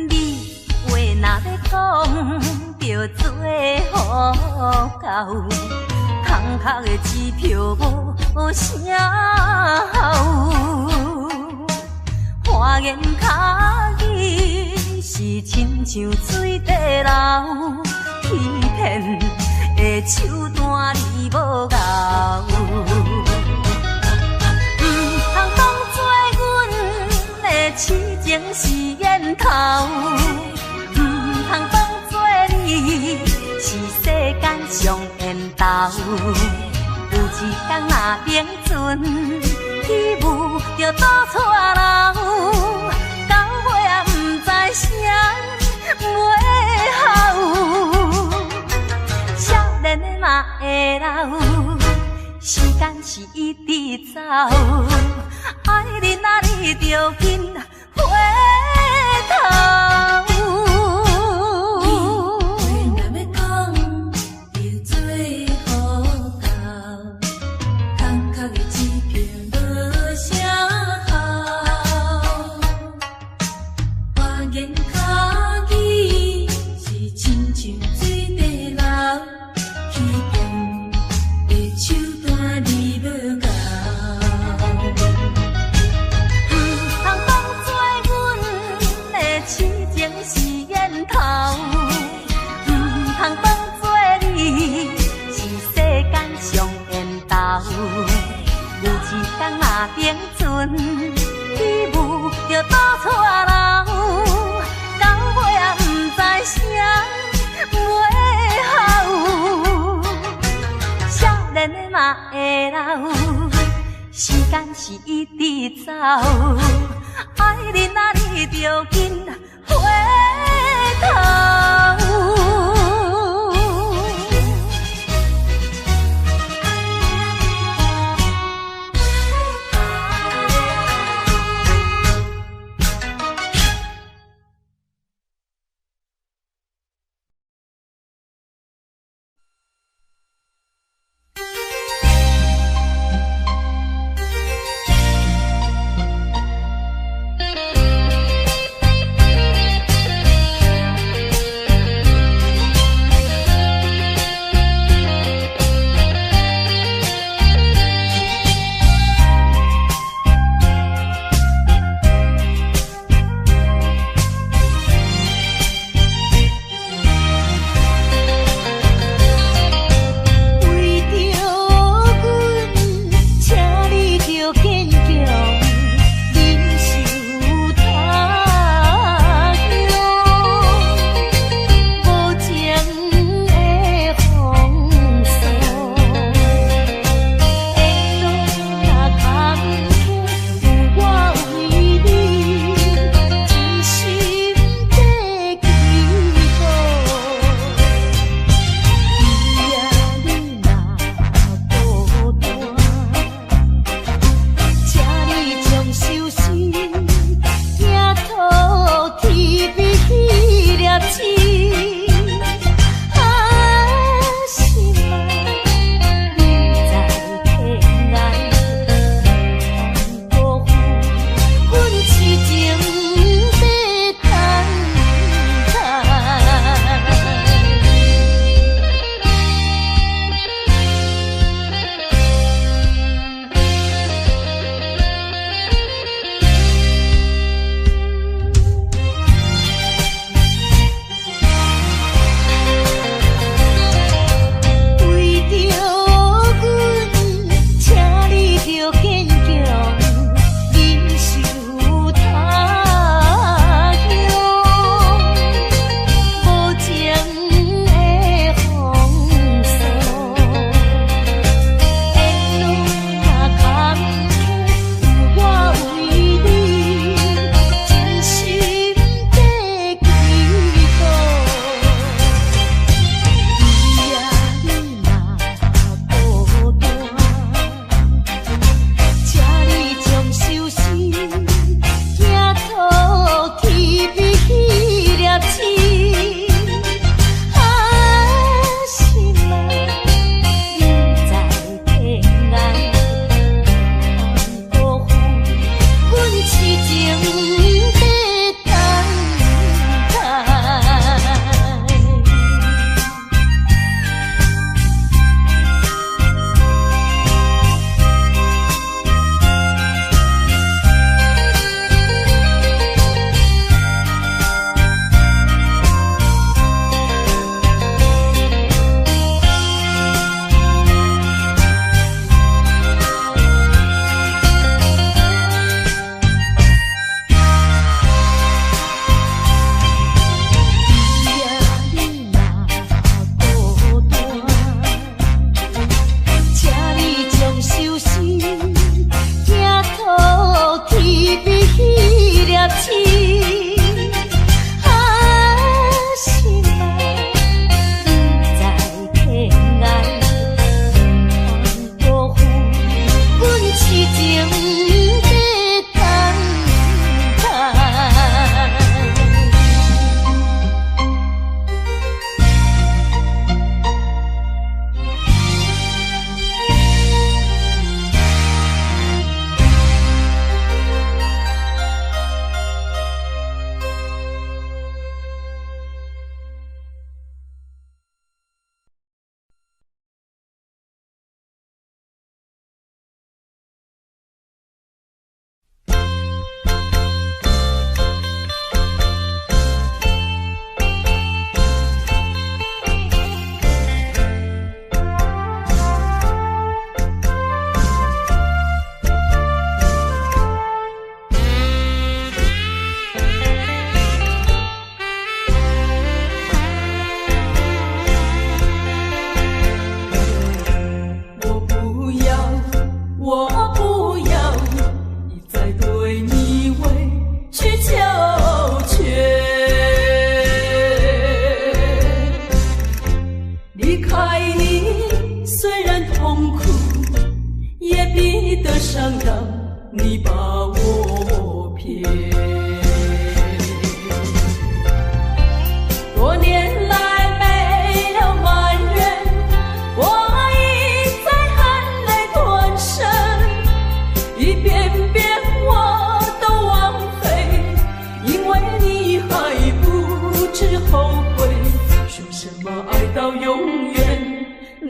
你话若要讲，着做好到，空壳的支票无啥效。花言巧语是亲像水地流，欺骗的手段你无咬。通当作阮的痴情是烟头，通当作你是世间上缘投。有一天若冰存，你舞着倒错楼，到尾也不知啥袂好。少年的嘛会老，时间是一直走，爱你啊你着紧回头。冰存，你舞着倒错楼，到尾也不知啥袂好。少年的嘛会老，时间是一直走，爱你啊你着紧回头。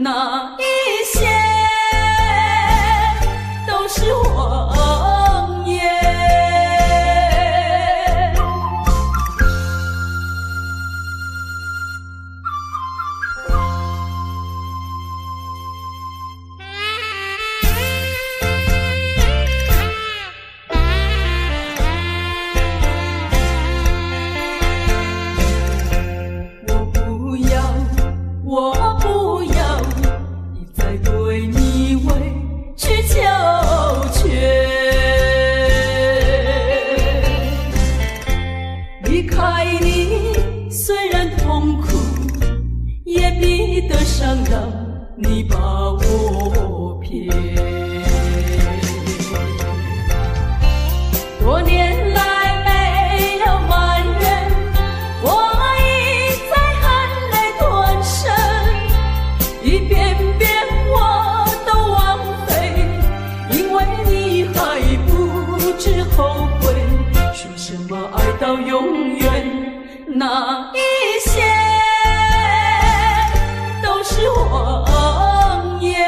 那一些都是谎言。我不要你再对你委曲求全，离开你虽然痛苦，也比得上让你把我骗。多年来没有埋怨，我一再含泪吞声，一遍遍我都枉费，因为你还不知后悔。说什么爱到永远，那一些都是谎言。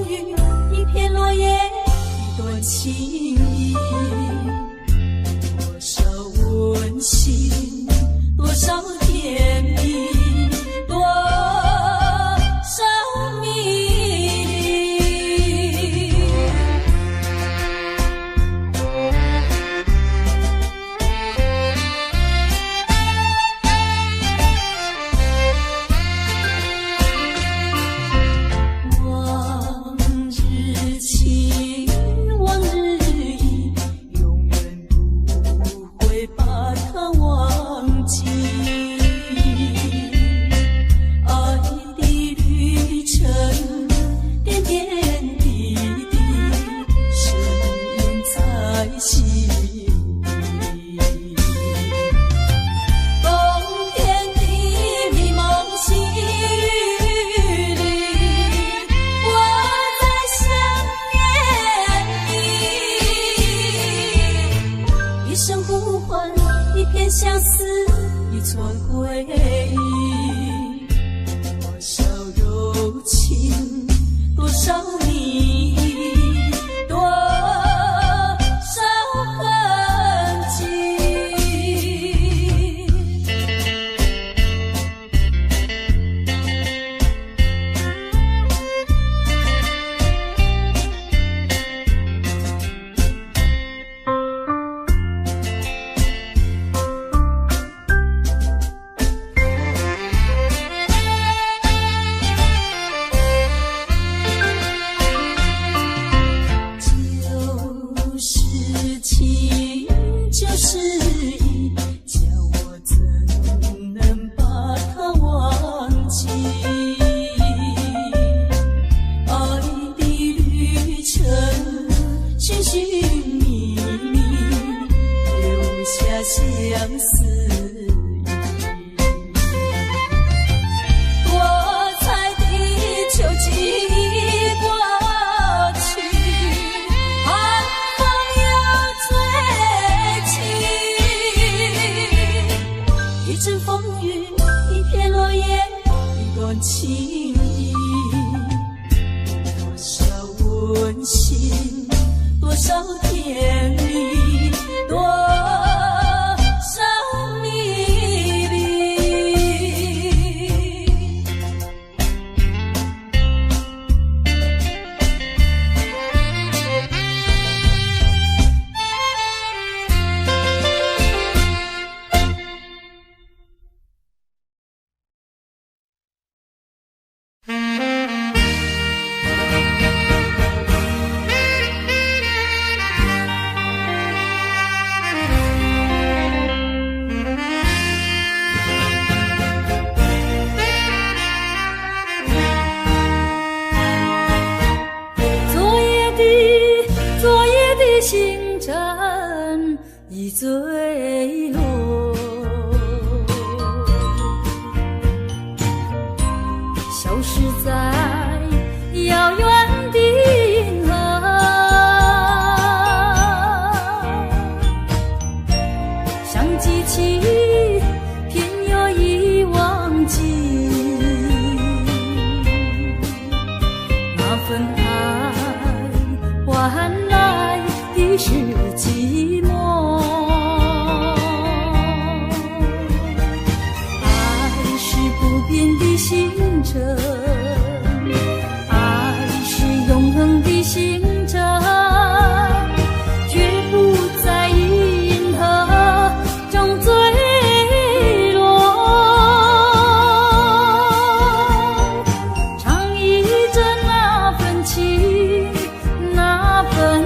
雨，一片落叶，一段情谊。多少温馨，多少甜蜜，多少迷离。往日情，往日意，永远不会把它忘记。爱的旅程，点点滴滴，深印在心底。冬天的迷蒙细雨里，我在想念你。一声呼唤，一片相思，一串回忆。多少柔情，多少你，多少痕迹。就是情，就是意，叫我怎能把它忘记？爱的旅程，寻寻觅觅，留下相思意。多彩的秋季已过去，寒风又吹起。一阵风雨，一片落叶，一段情谊。多少温馨，多少甜蜜，多少迷离。昨夜的星辰已坠落，消失在遥远的银河，像记起偏又已忘记那份爱换来的是寂寞。爱是不变的星辰，爱是永恒的星辰，绝不在银河中坠落。唱忆着那份情，那份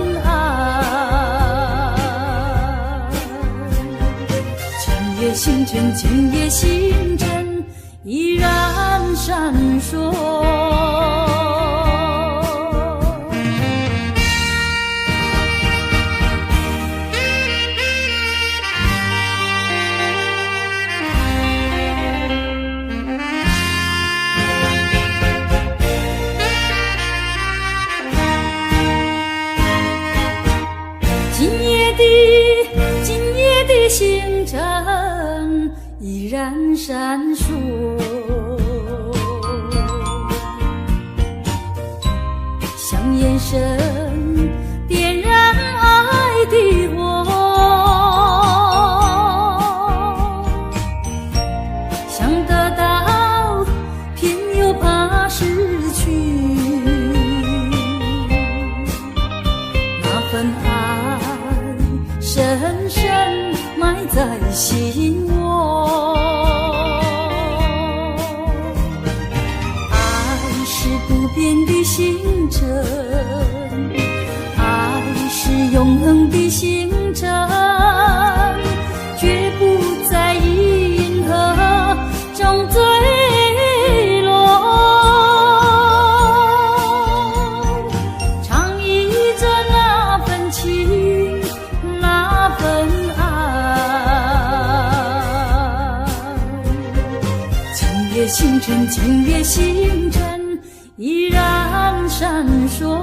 星辰，今夜星辰依然闪烁。今夜的星辰依然闪烁，像像眼神点燃爱的火，想得到偏又怕失去，那份爱深深埋在心窝。爱是不变的星辰，爱是永恒的星辰，绝不在银河中坠落。唱忆着那份情，那份爱。今夜星辰，今夜星辰依然闪烁。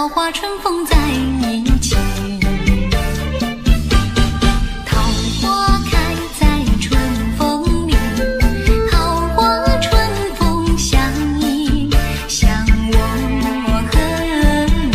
桃花春风在一起。桃花开在春风里，桃花春风相依，相我恨你。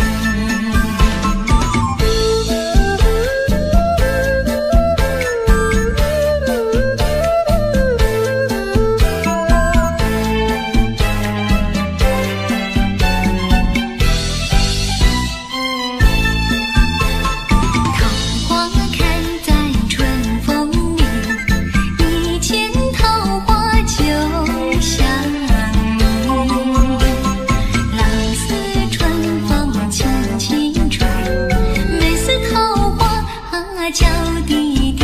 娇滴滴，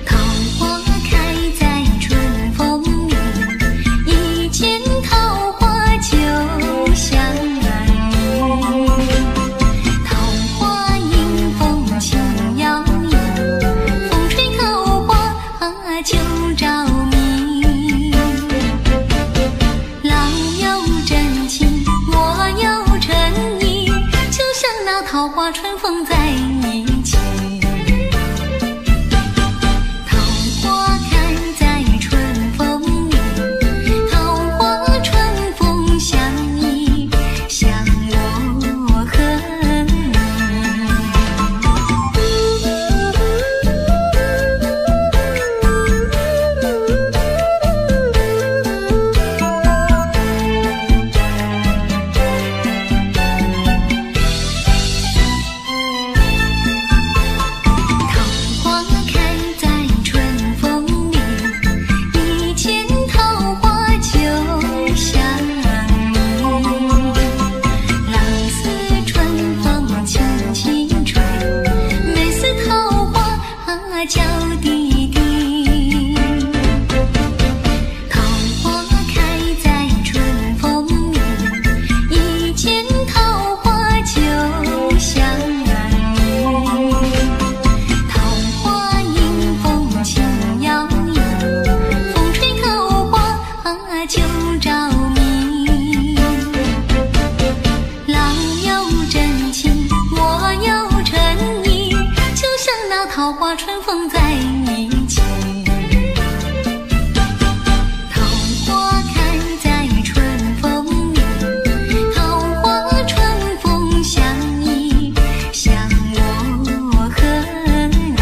桃花开在春风里，一见桃花就相依。桃花迎风轻摇曳，风吹桃花就着迷。郎有真情，我有真意，就像那桃花春风在一起。桃花开在春风里，桃花春风相依，相我恨你。娇滴滴，桃花开在春风里，一见桃花就相依。桃花迎风轻摇曳，风吹桃花就着迷。郎有真情，我有真意，就像那桃花春风在一起。桃花开在春风里，桃花春风相依，相我恨你。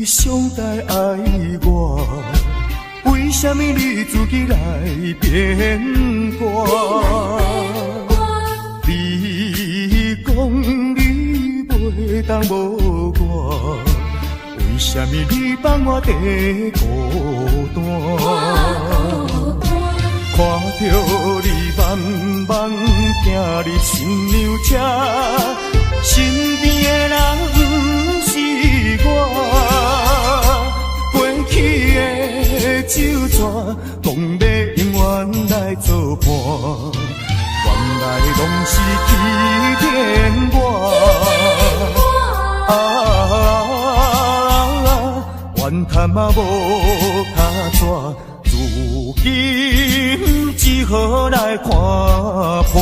上台爱我，为什么你自己来变卦？你讲你袂当无我，为什么你放我在孤单？看着你慢慢行入新娘车，身边的人不是我，过去的酒泉，讲要永远来作伴，原来拢是欺骗我。怨叹嘛无他纸，如今只好来看破。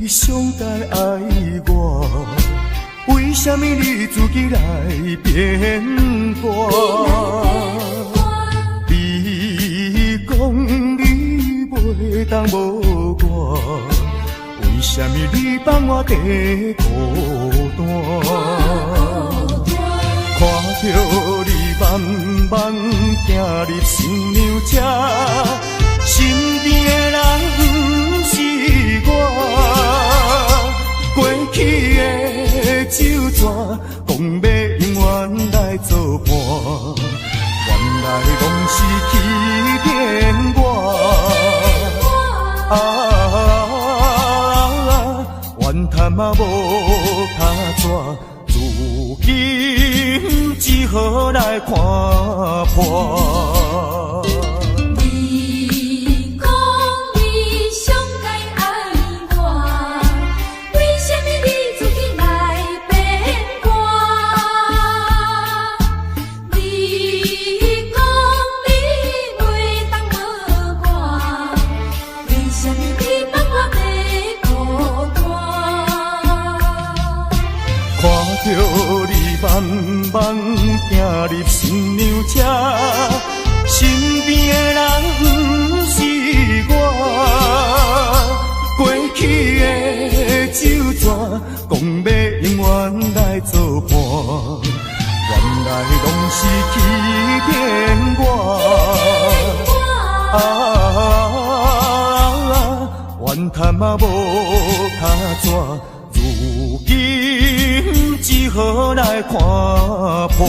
上台爱我，为什什么你自己来变卦？你讲你袂当无我，为什么你放我在孤单？看着你慢慢行入新娘车，身边的人不是我。过去的酒泉，讲要永远来作伴，原来拢是欺骗我。怨叹嘛无卡纸，如今只好来看破。着你慢慢行入新娘车，身边的人不是我。过去的酒泉，讲要永远来作伴，原来拢是欺骗我。怨叹嘛无卡纸，如今只好来看破。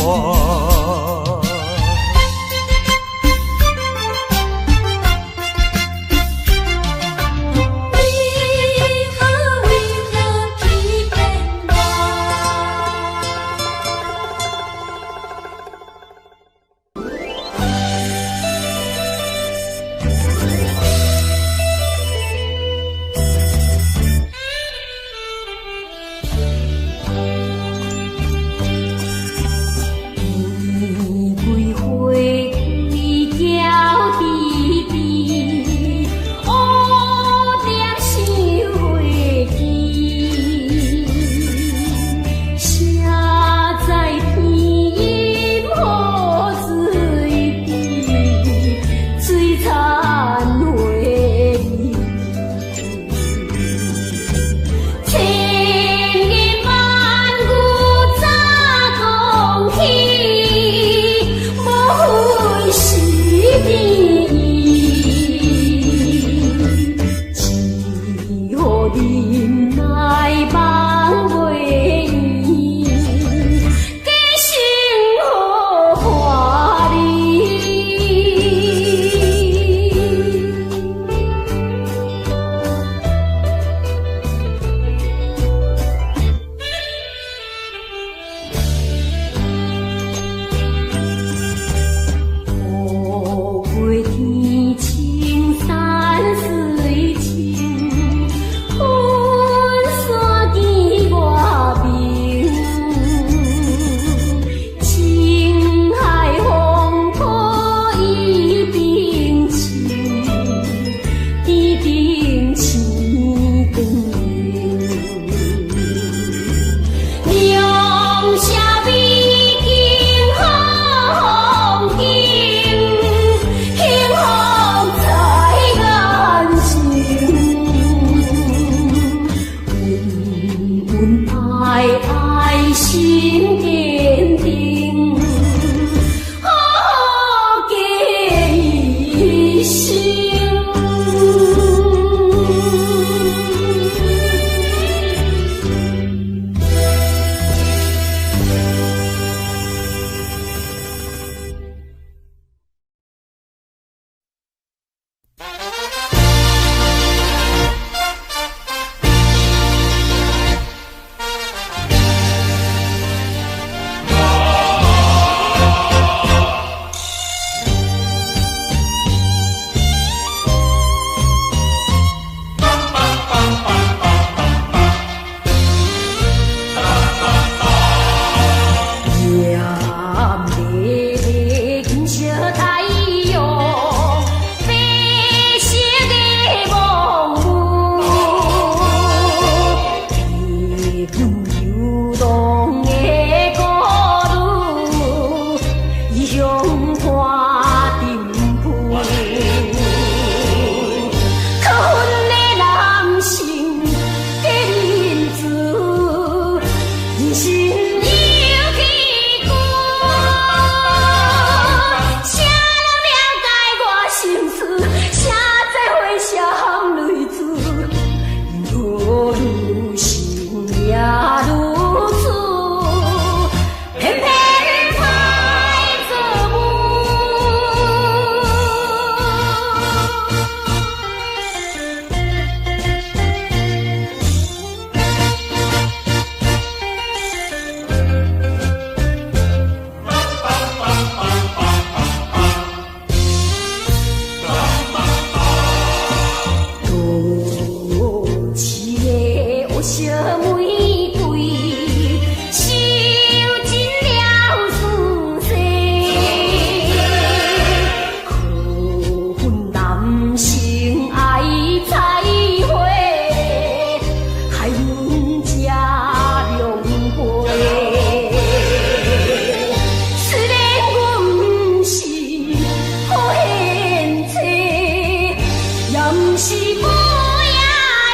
不也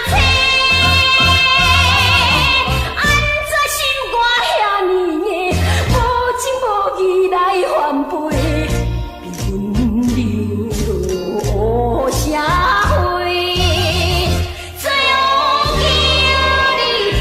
切？安怎心肝遐尼硬，无情无义来反背，逼阮流落社会，最后叫你陪。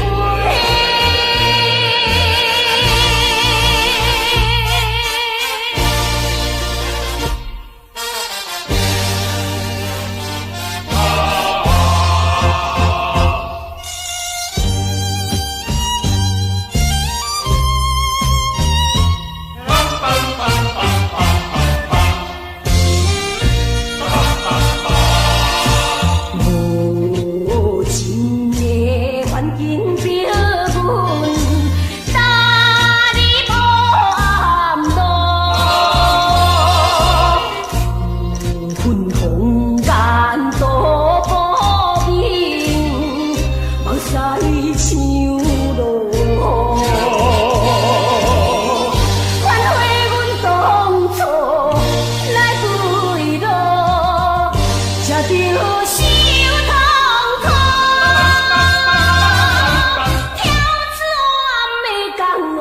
无情的环境逼阮，搭你无暗路，困风间多无明，目屎像落雨。反悔阮当初来归路，才着受痛苦。挑刺黑暗的江湖，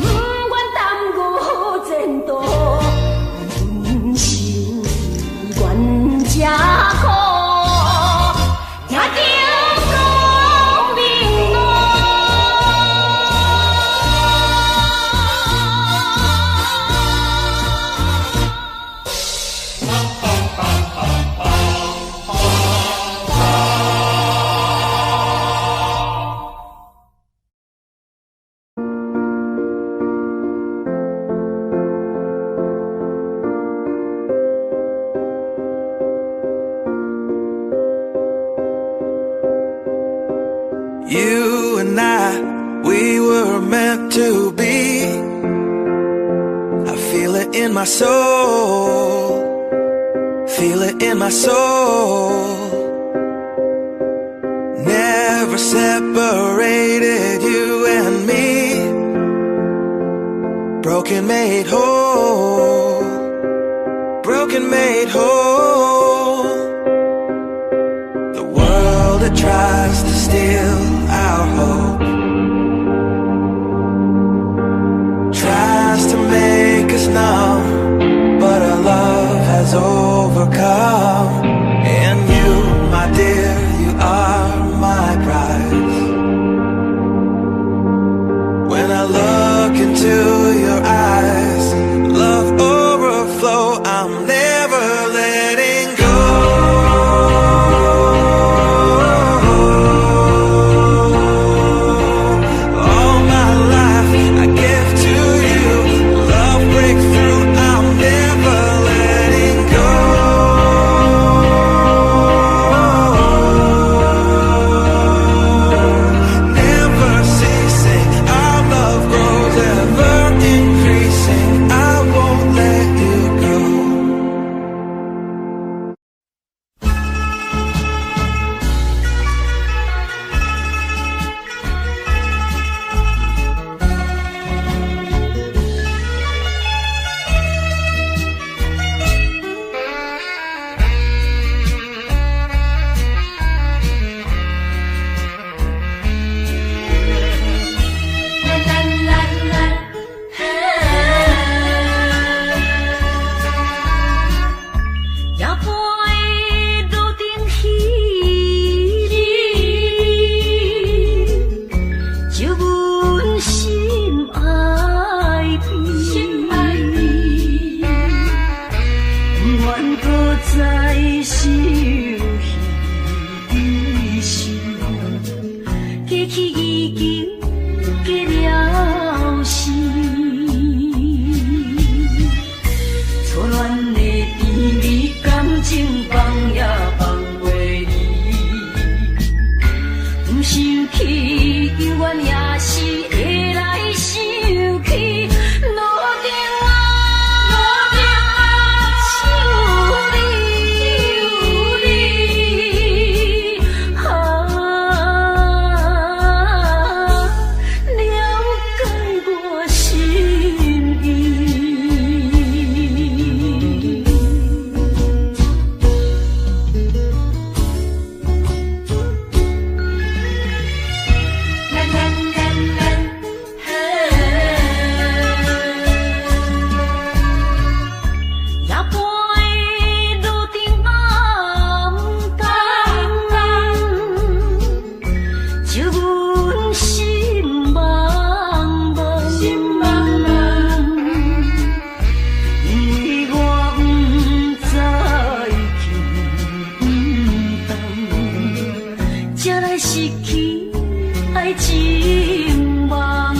不愿耽误前途。人生缘这苦，行着光明路。You and I, we were meant to be. I feel it in my soul, feel it in my soul. Never separated, you and me. Broken made whole, broken made whole. The world that tries to steal our hope tries to make us numb, but our love has overcome. And you, my dear, you are my prize. When I look into your eyes, love overflow, I'm never letting go. All my life I give to you, love breakthrough, I'm never letting go. Never ceasing, our love grows ever increasing, I won't let you go.夜半的路灯稀里，照阮心爱悲，不愿搁再受稀伤，过去已经结了心。错乱的甜蜜感情放也放袂离，不想起永远也是会来想起。路灯啊，想你，啊。失去爱情梦。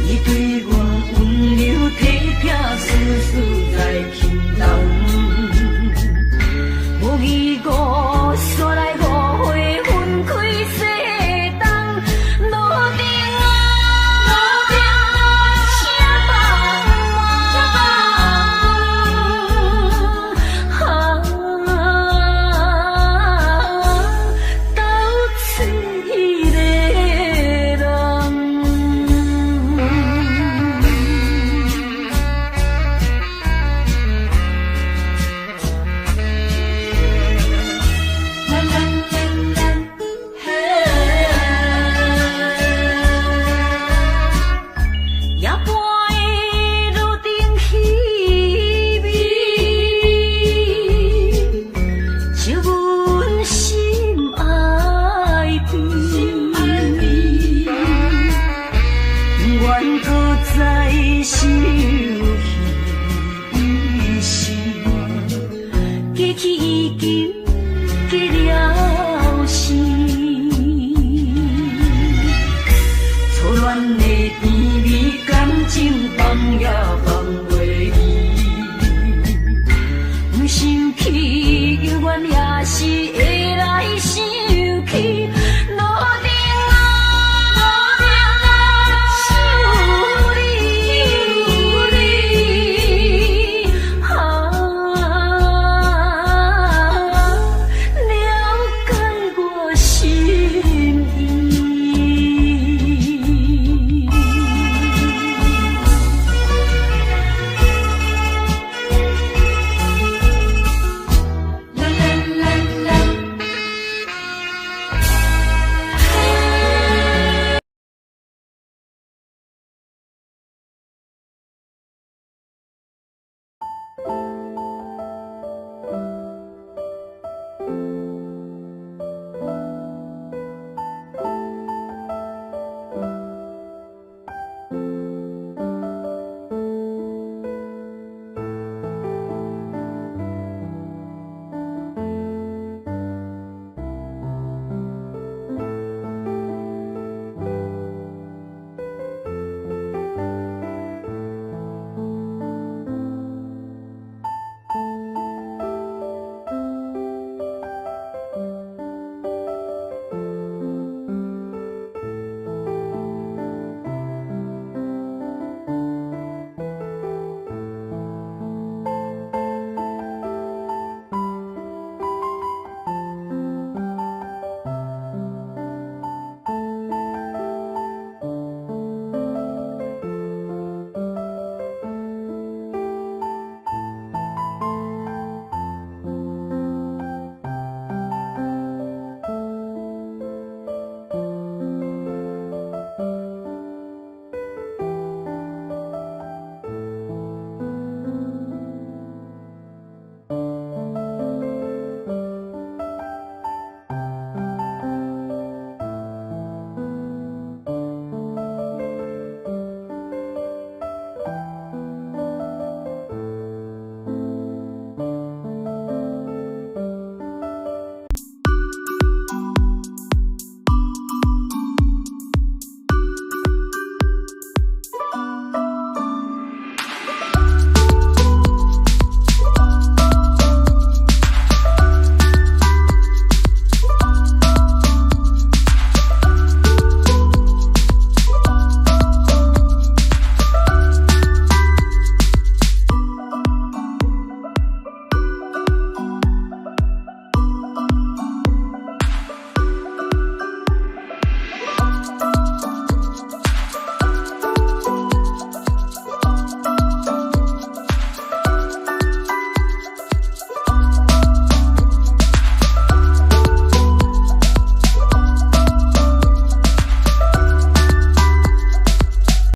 伊对我温柔体贴，丝丝在轻重。无义无煞来误会分开世东，路顶是